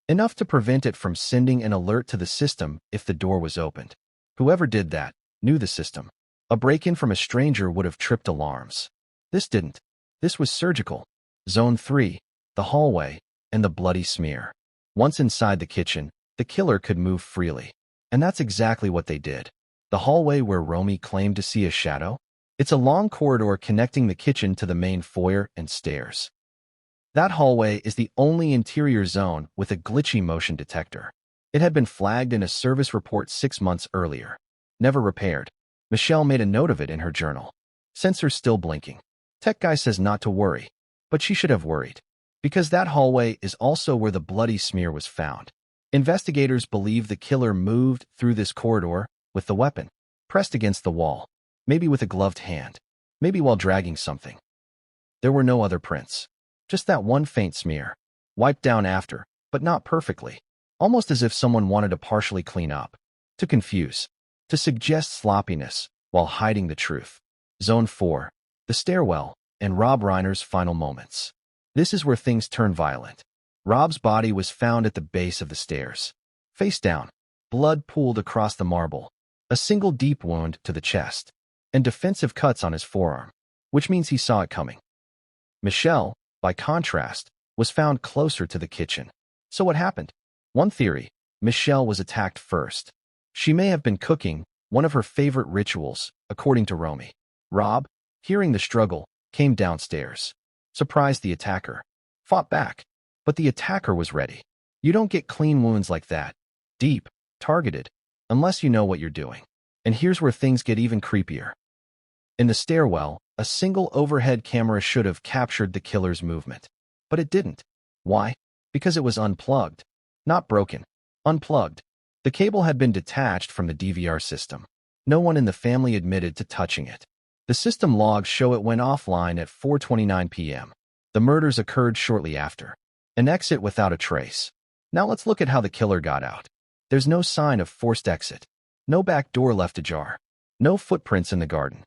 Enough to prevent it from sending an alert to the system if the door was opened. Whoever did that knew the system. A break-in from a stranger would have tripped alarms. This didn't. This was surgical. Zone 3, the hallway, and the bloody smear. Once inside the kitchen, the killer could move freely. And that's exactly what they did. The hallway where Romy claimed to see a shadow? It's a long corridor connecting the kitchen to the main foyer and stairs. That hallway is the only interior zone with a glitchy motion detector. It had been flagged in a service report 6 months earlier. Never repaired. Michelle made a note of it in her journal. Sensor still blinking. Tech guy says not to worry, but she should have worried. Because that hallway is also where the bloody smear was found. Investigators believe the killer moved through this corridor with the weapon pressed against the wall, maybe with a gloved hand, maybe while dragging something. There were no other prints. Just that one faint smear, wiped down after, but not perfectly, almost as if someone wanted to partially clean up, to confuse, to suggest sloppiness while hiding the truth. Zone 4, the stairwell, and Rob Reiner's final moments. This is where things turn violent. Rob's body was found at the base of the stairs, face down, blood pooled across the marble, a single deep wound to the chest, and defensive cuts on his forearm, which means he saw it coming. Michelle, by contrast, was found closer to the kitchen. So what happened? One theory, Michelle was attacked first. She may have been cooking, one of her favorite rituals, according to Romy. Rob, hearing the struggle, came downstairs, surprised the attacker, fought back, but the attacker was ready. You don't get clean wounds like that, deep, targeted, unless you know what you're doing. And here's where things get even creepier. In the stairwell, a single overhead camera should have captured the killer's movement. But it didn't. Why? Because it was unplugged. Not broken. Unplugged. The cable had been detached from the DVR system. No one in the family admitted to touching it. The system logs show it went offline at 4:29 p.m. The murders occurred shortly after. An exit without a trace. Now let's look at how the killer got out. There's no sign of forced exit. No back door left ajar. No footprints in the garden.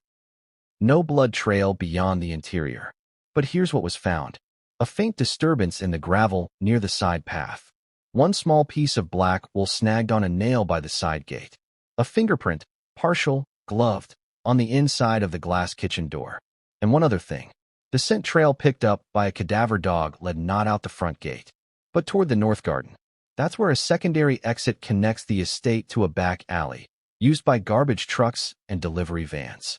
No blood trail beyond the interior. But here's what was found. A faint disturbance in the gravel near the side path. One small piece of black wool snagged on a nail by the side gate. A fingerprint, partial, gloved, on the inside of the glass kitchen door. And one other thing. The scent trail picked up by a cadaver dog led not out the front gate, but toward the north garden. That's where a secondary exit connects the estate to a back alley, used by garbage trucks and delivery vans.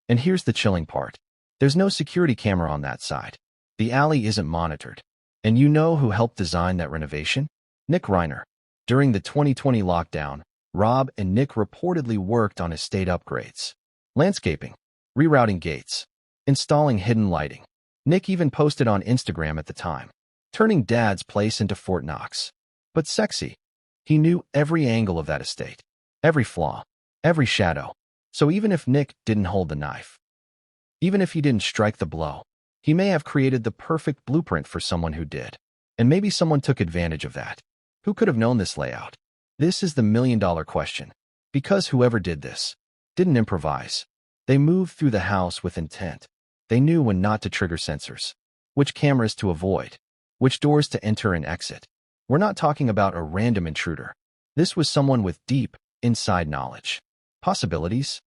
And here's the chilling part. There's no security camera on that side. The alley isn't monitored. And you know who helped design that renovation? Nick Reiner. During the 2020 lockdown, Rob and Nick reportedly worked on estate upgrades. Landscaping, rerouting gates, installing hidden lighting. Nick even posted on Instagram at the time, turning Dad's place into Fort Knox. But sexy. He knew every angle of that estate, every flaw, every shadow. So even if Nick didn't hold the knife, Even if he didn't strike the blow, he may have created the perfect blueprint for someone who did. And maybe someone took advantage of that. Who could have known this layout? This is the million-dollar question. Because whoever did this didn't improvise. They moved through the house with intent. They knew when not to trigger sensors, which cameras to avoid, which doors to enter and exit. We're not talking about a random intruder. This was someone with deep, inside knowledge. Possibilities?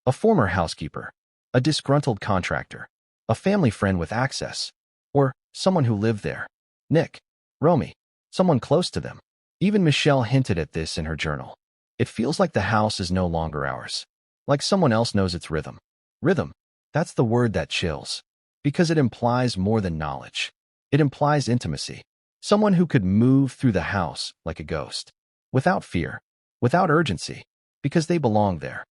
A former housekeeper, a disgruntled contractor, a family friend with access, or someone who lived there. Nick, Romy, someone close to them. Even Michelle hinted at this in her journal. It feels like the house is no longer ours. Like someone else knows its rhythm. Rhythm, that's the word that chills. Because it implies more than knowledge. It implies intimacy. Someone who could move through the house like a ghost. Without fear. Without urgency. Because they belong there.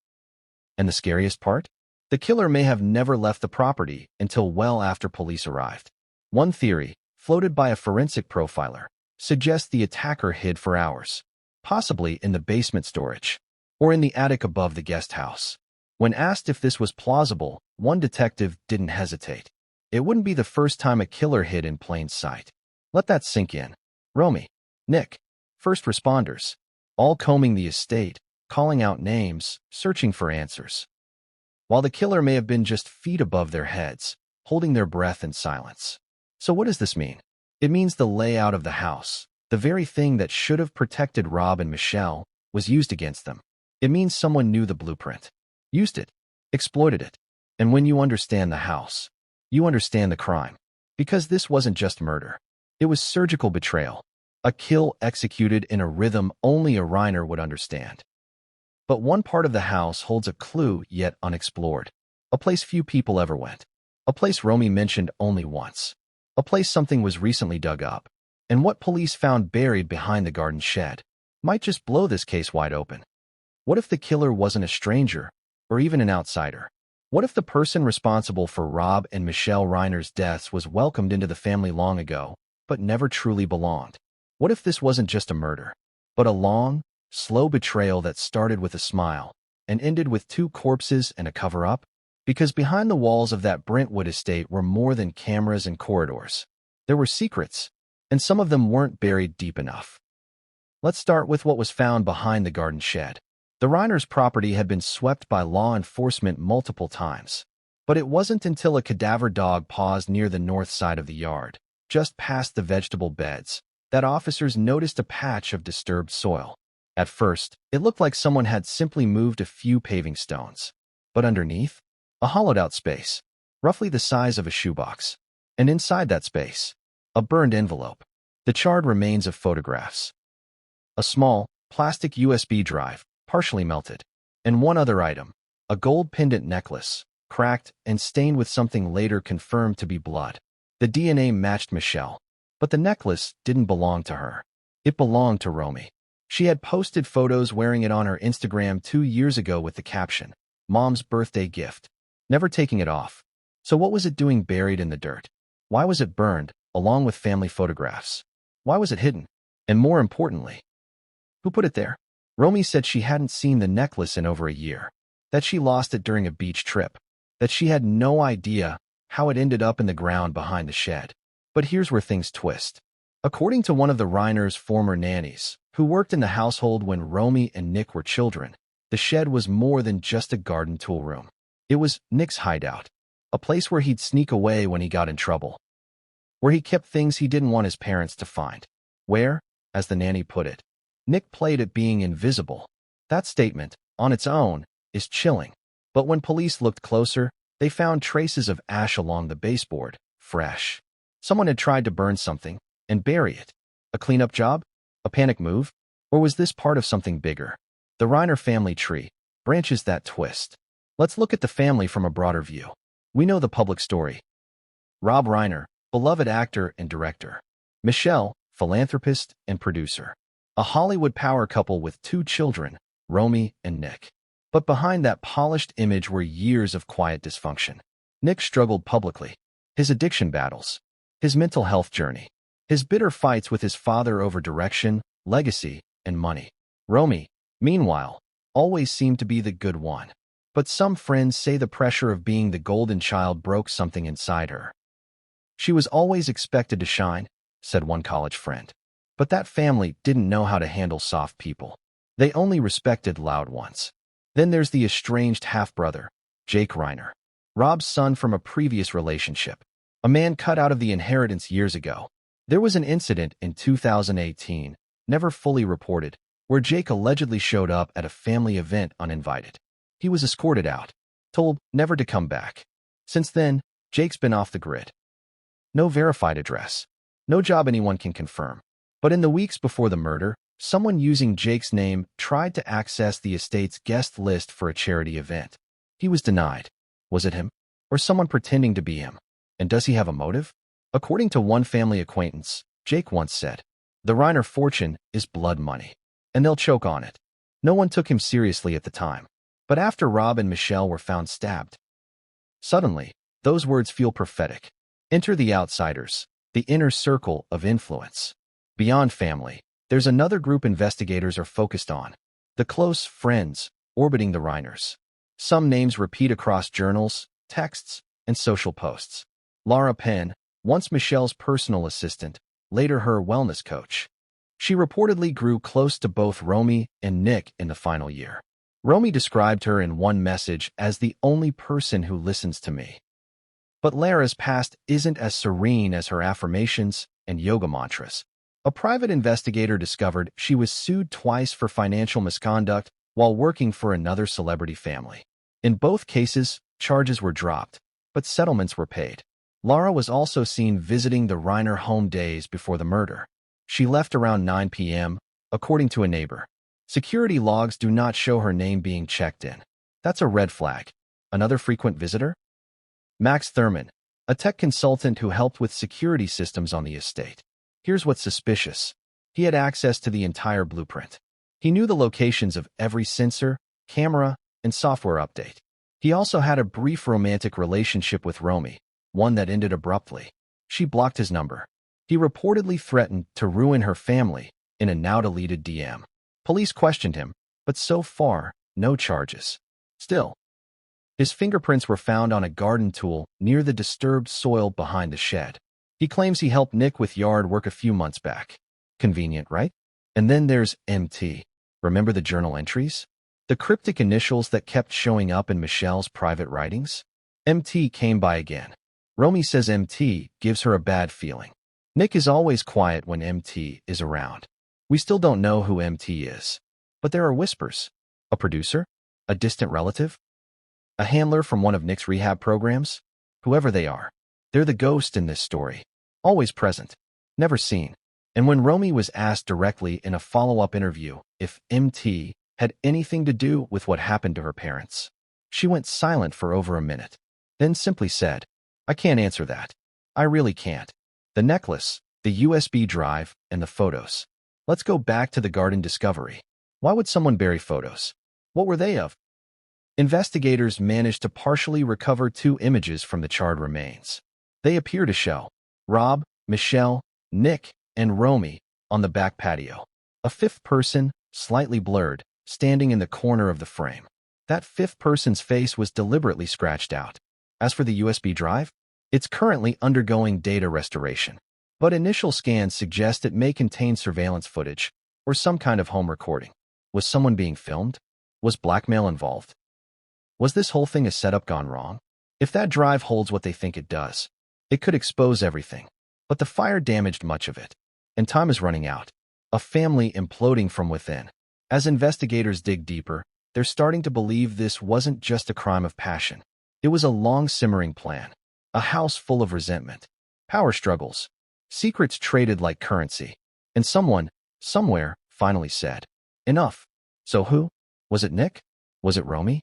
And the scariest part? The killer may have never left the property until well after police arrived. One theory, floated by a forensic profiler, suggests the attacker hid for hours. Possibly in the basement storage. Or in the attic above the guest house. When asked if this was plausible, one detective didn't hesitate. It wouldn't be the first time a killer hid in plain sight. Let that sink in. Romy, Nick, first responders, all combing the estate, calling out names, searching for answers. While the killer may have been just feet above their heads, holding their breath in silence. So what does this mean? It means the layout of the house, the very thing that should have protected Rob and Michelle, was used against them. It means someone knew the blueprint, used it, exploited it. And when you understand the house, you understand the crime. Because this wasn't just murder. It was surgical betrayal. A kill executed in a rhythm only a Reiner would understand. But one part of the house holds a clue yet unexplored. A place few people ever went. A place Romy mentioned only once. A place something was recently dug up. And what police found buried behind the garden shed might just blow this case wide open. What if the killer wasn't a stranger, or even an outsider? What if the person responsible for Rob and Michelle Reiner's deaths was welcomed into the family long ago, but never truly belonged? What if this wasn't just a murder, but a long, slow betrayal that started with a smile and ended with 2 corpses and a cover-up? Because behind the walls of that Brentwood estate were more than cameras and corridors. There were secrets, and some of them weren't buried deep enough. Let's start with what was found behind the garden shed. The Reiners' property had been swept by law enforcement multiple times, but it wasn't until a cadaver dog paused near the north side of the yard, just past the vegetable beds, that officers noticed a patch of disturbed soil. At first, it looked like someone had simply moved a few paving stones. But underneath, a hollowed-out space, roughly the size of a shoebox. And inside that space, a burned envelope, the charred remains of photographs. A small, plastic USB drive, partially melted. And one other item, a gold pendant necklace, cracked and stained with something later confirmed to be blood. The DNA matched Michelle, but the necklace didn't belong to her. It belonged to Romy. She had posted photos wearing it on her Instagram 2 years ago with the caption, "Mom's birthday gift," never taking it off. So what was it doing buried in the dirt? Why was it burned, along with family photographs? Why was it hidden? And more importantly, who put it there? Romy said she hadn't seen the necklace in over a year, that she lost it during a beach trip, that she had no idea how it ended up in the ground behind the shed. But here's where things twist. According to one of the Reiners' former nannies, who worked in the household when Romy and Nick were children, the shed was more than just a garden tool room. It was Nick's hideout, a place where he'd sneak away when he got in trouble, where he kept things he didn't want his parents to find, where, as the nanny put it, Nick played at being invisible. That statement, on its own, is chilling. But when police looked closer, they found traces of ash along the baseboard, fresh. Someone had tried to burn something and bury it. A cleanup job? A panic move? Or was this part of something bigger? The Reiner family tree, branches that twist. Let's look at the family from a broader view. We know the public story. Rob Reiner, beloved actor and director. Michelle, philanthropist and producer. A Hollywood power couple with 2 children, Romy and Nick. But behind that polished image were years of quiet dysfunction. Nick struggled publicly. His addiction battles. His mental health journey. His bitter fights with his father over direction, legacy, and money. Romy, meanwhile, always seemed to be the good one. But some friends say the pressure of being the golden child broke something inside her. She was always expected to shine, said one college friend. But that family didn't know how to handle soft people. They only respected loud ones. Then there's the estranged half-brother, Jake Reiner, Rob's son from a previous relationship, a man cut out of the inheritance years ago. There was an incident in 2018, never fully reported, where Jake allegedly showed up at a family event uninvited. He was escorted out, told never to come back. Since then, Jake's been off the grid. No verified address. No job anyone can confirm. But in the weeks before the murder, someone using Jake's name tried to access the estate's guest list for a charity event. He was denied. Was it him? Or someone pretending to be him? And does he have a motive? According to one family acquaintance, Jake once said, "The Reiner fortune is blood money, and they'll choke on it." No one took him seriously at the time. But after Rob and Michelle were found stabbed, suddenly, those words feel prophetic. Enter the outsiders, the inner circle of influence. Beyond family, there's another group investigators are focused on, the close friends orbiting the Reiners. Some names repeat across journals, texts, and social posts. Laura Penn, once Michelle's personal assistant, later her wellness coach. She reportedly grew close to both Romy and Nick in the final year. Romy described her in one message as the only person who listens to me. But Lara's past isn't as serene as her affirmations and yoga mantras. A private investigator discovered she was sued twice for financial misconduct while working for another celebrity family. In both cases, charges were dropped, but settlements were paid. Lara was also seen visiting the Reiner home days before the murder. She left around 9 p.m., according to a neighbor. Security logs do not show her name being checked in. That's a red flag. Another frequent visitor? Max Thurman, a tech consultant who helped with security systems on the estate. Here's what's suspicious. He had access to the entire blueprint. He knew the locations of every sensor, camera, and software update. He also had a brief romantic relationship with Romy, one that ended abruptly. She blocked his number. He reportedly threatened to ruin her family in a now-deleted DM. Police questioned him, but so far, no charges. Still, his fingerprints were found on a garden tool near the disturbed soil behind the shed. He claims he helped Nick with yard work a few months back. Convenient, right? And then there's MT. Remember the journal entries? The cryptic initials that kept showing up in Michelle's private writings? MT came by again. Romy says MT gives her a bad feeling. Nick is always quiet when MT is around. We still don't know who MT is. But there are whispers. A producer? A distant relative? A handler from one of Nick's rehab programs? Whoever they are, they're the ghost in this story. Always present. Never seen. And when Romy was asked directly in a follow-up interview if MT had anything to do with what happened to her parents, she went silent for over a minute, then simply said, "I can't answer that. I really can't." The necklace, the USB drive, and the photos. Let's go back to the garden discovery. Why would someone bury photos? What were they of? Investigators managed to partially recover 2 images from the charred remains. They appear to show Rob, Michelle, Nick, and Romy on the back patio. A 5th person, slightly blurred, standing in the corner of the frame. That 5th person's face was deliberately scratched out. As for the USB drive, it's currently undergoing data restoration. But initial scans suggest it may contain surveillance footage or some kind of home recording. Was someone being filmed? Was blackmail involved? Was this whole thing a setup gone wrong? If that drive holds what they think it does, it could expose everything. But the fire damaged much of it. And time is running out. A family imploding from within. As investigators dig deeper, they're starting to believe this wasn't just a crime of passion. It was a long-simmering plan. A house full of resentment, power struggles, secrets traded like currency. And someone, somewhere, finally said, "Enough." So who? Was it Nick? Was it Romy?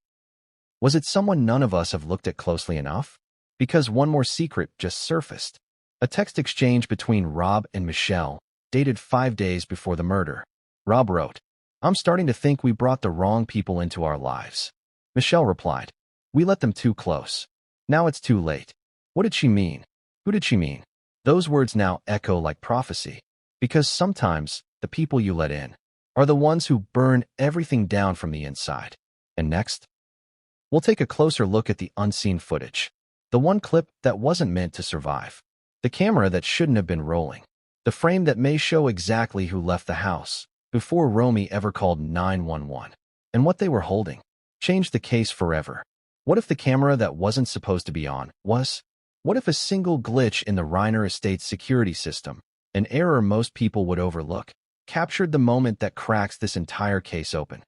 Was it someone none of us have looked at closely enough? Because one more secret just surfaced. A text exchange between Rob and Michelle, dated 5 days before the murder. Rob wrote, "I'm starting to think we brought the wrong people into our lives." Michelle replied, "We let them too close. Now it's too late." What did she mean? Who did she mean? Those words now echo like prophecy. Because sometimes the people you let in are the ones who burn everything down from the inside. And next, We'll take a closer look at the unseen footage. The one clip that wasn't meant to survive. The camera that shouldn't have been rolling. The frame that may show exactly who left the house before Romy ever called 911. And what they were holding changed the case forever. What if the camera that wasn't supposed to be on was? What if a single glitch in the Reiner estate's security system, an error most people would overlook, captured the moment that cracks this entire case open?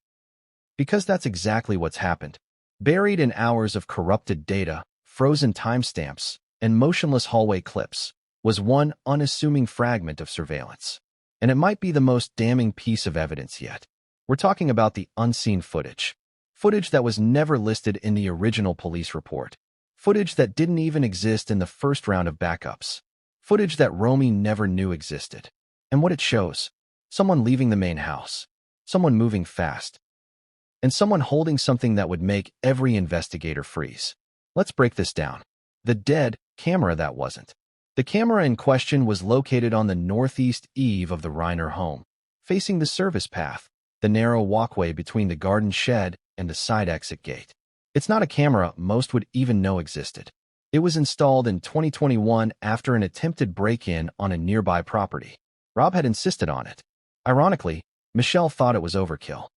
Because that's exactly what's happened. Buried in hours of corrupted data, frozen timestamps, and motionless hallway clips, was one unassuming fragment of surveillance. And it might be the most damning piece of evidence yet. We're talking about the unseen footage. Footage that was never listed in the original police report. Footage that didn't even exist in the first round of backups. Footage that Romy never knew existed. And what it shows: someone leaving the main house. Someone moving fast. And someone holding something that would make every investigator freeze. Let's break this down. The dead camera that wasn't. The camera in question was located on the northeast eave of the Reiner home, facing the service path, the narrow walkway between the garden shed and the side exit gate. It's not a camera most would even know existed. It was installed in 2021 after an attempted break-in on a nearby property. Rob had insisted on it. Ironically, Michelle thought it was overkill.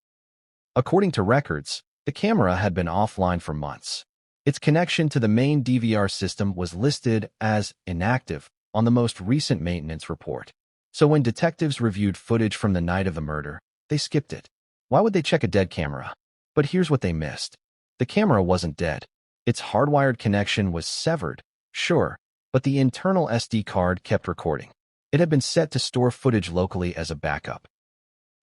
According to records, the camera had been offline for months. Its connection to the main DVR system was listed as inactive on the most recent maintenance report. So when detectives reviewed footage from the night of the murder, they skipped it. Why would they check a dead camera? But here's what they missed. The camera wasn't dead. Its hardwired connection was severed, sure, but the internal SD card kept recording. It had been set to store footage locally as a backup.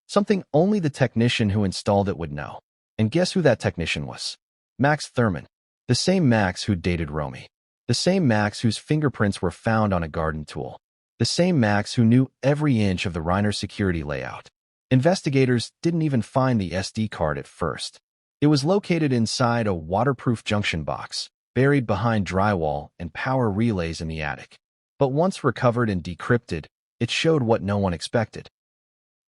Something only the technician who installed it would know. And guess who that technician was? Max Thurman. The same Max who dated Romy. The same Max whose fingerprints were found on a garden tool. The same Max who knew every inch of the Reiner security layout. Investigators didn't even find the SD card at first. It was located inside a waterproof junction box, buried behind drywall and power relays in the attic. But once recovered and decrypted, it showed what no one expected.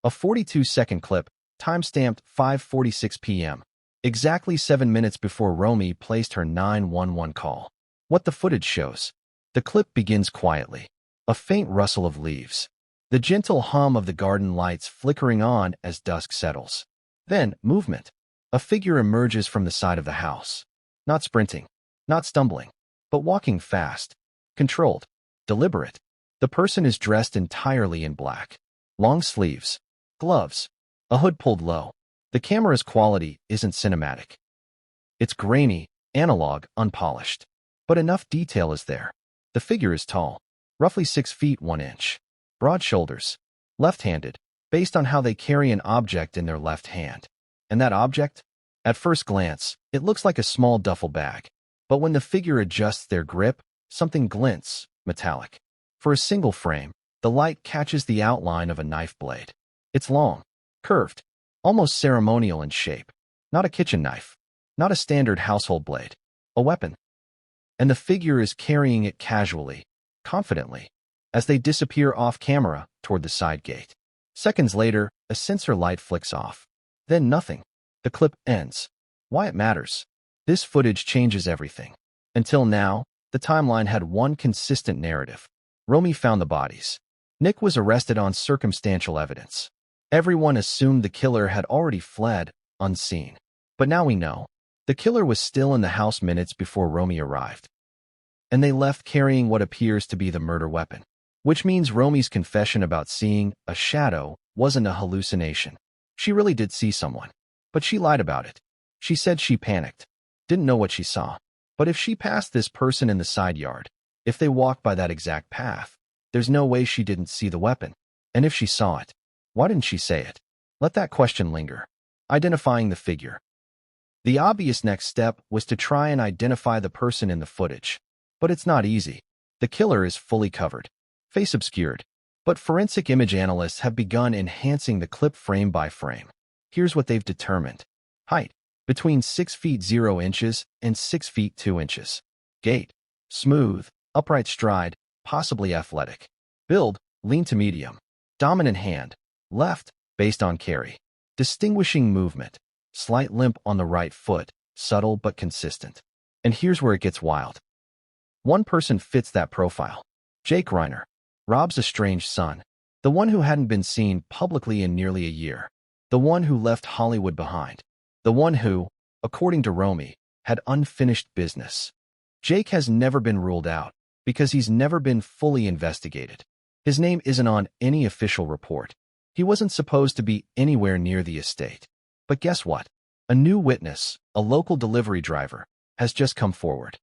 A 42-second clip, timestamped 5:46 p.m., exactly 7 minutes before Romy placed her 911 call. What the footage shows. The clip begins quietly. A faint rustle of leaves. The gentle hum of the garden lights flickering on as dusk settles. Then, movement. A figure emerges from the side of the house. Not sprinting. Not stumbling. But walking fast. Controlled. Deliberate. The person is dressed entirely in black. Long sleeves. Gloves. A hood pulled low. The camera's quality isn't cinematic. It's grainy, analog, unpolished. But enough detail is there. The figure is tall, roughly 6 feet 1 inch. Broad shoulders, left-handed, based on how they carry an object in their left hand. And that object? At first glance, it looks like a small duffel bag. But when the figure adjusts their grip, something glints, metallic. For a single frame, the light catches the outline of a knife blade. It's long, curved, almost ceremonial in shape. Not a kitchen knife. Not a standard household blade. A weapon. And the figure is carrying it casually, confidently, as they disappear off camera toward the side gate. Seconds later, a sensor light flicks off. Then nothing. The clip ends. Why it matters? This footage changes everything. Until now, the timeline had one consistent narrative. Romy found the bodies. Nick was arrested on circumstantial evidence. Everyone assumed the killer had already fled, unseen. But now we know. The killer was still in the house minutes before Romy arrived. And they left carrying what appears to be the murder weapon. Which means Romy's confession about seeing a shadow wasn't a hallucination. She really did see someone. But she lied about it. She said she panicked. Didn't know what she saw. But if she passed this person in the side yard, if they walked by that exact path, there's no way she didn't see the weapon. And if she saw it, why didn't she say it? Let that question linger. Identifying the figure. The obvious next step was to try and identify the person in the footage. But it's not easy. The killer is fully covered. Face obscured. But forensic image analysts have begun enhancing the clip frame by frame. Here's what they've determined. Height. Between 6 feet 0 inches and 6 feet 2 inches. Gait. Smooth. Upright stride. Possibly athletic. Build. Lean to medium. Dominant hand. Left. Based on carry. Distinguishing movement. Slight limp on the right foot. subtle but consistent. And here's where it gets wild. One person fits that profile. Jake Reiner, Rob's estranged son. The one who hadn't been seen publicly in nearly a year. The one who left Hollywood behind. The one who, according to Romy, had unfinished business. Jake has never been ruled out because he's never been fully investigated. His name isn't on any official report. He wasn't supposed to be anywhere near the estate. But guess what? A new witness, a local delivery driver, has just come forward.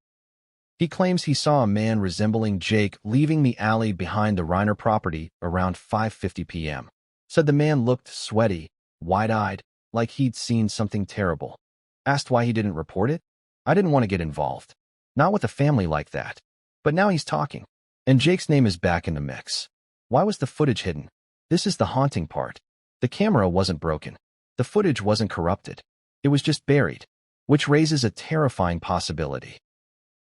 He claims he saw a man resembling Jake leaving the alley behind the Reiner property around 5:50 p.m. Said the man looked sweaty, wide-eyed, like he'd seen something terrible. Asked why he didn't report it? I didn't want to get involved. Not with a family like that. But now he's talking. And Jake's name is back in the mix. Why was the footage hidden? This is the haunting part. The camera wasn't broken. The footage wasn't corrupted. It was just buried, which raises a terrifying possibility.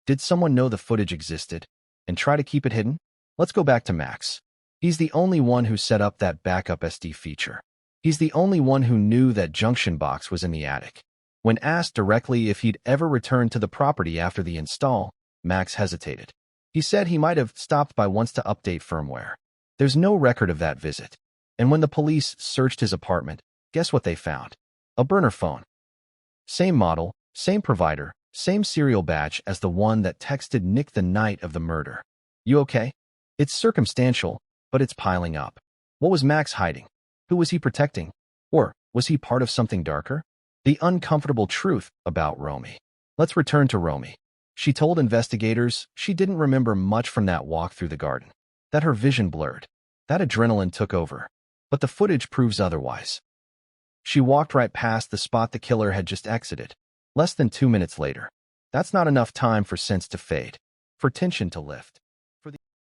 Did someone know the footage existed and try to keep it hidden? Let's go back to Max. He's the only one who set up that backup SD feature. He's the only one who knew that junction box was in the attic. When asked directly if he'd ever returned to the property after the install, Max hesitated. He said he might have stopped by once to update firmware. There's no record of that visit. And when the police searched his apartment, guess what they found? A burner phone. Same model, same provider, same serial batch as the one that texted Nick the night of the murder. You okay? It's circumstantial, but it's piling up. What was Max hiding? Who was he protecting? Or was he part of something darker? The uncomfortable truth about Romy. Let's return to Romy. She told investigators she didn't remember much from that walk through the garden, that her vision blurred, that adrenaline took over. But the footage proves otherwise. She walked right past the spot the killer had just exited, less than 2 minutes later. That's not enough time for sense to fade, for tension to lift.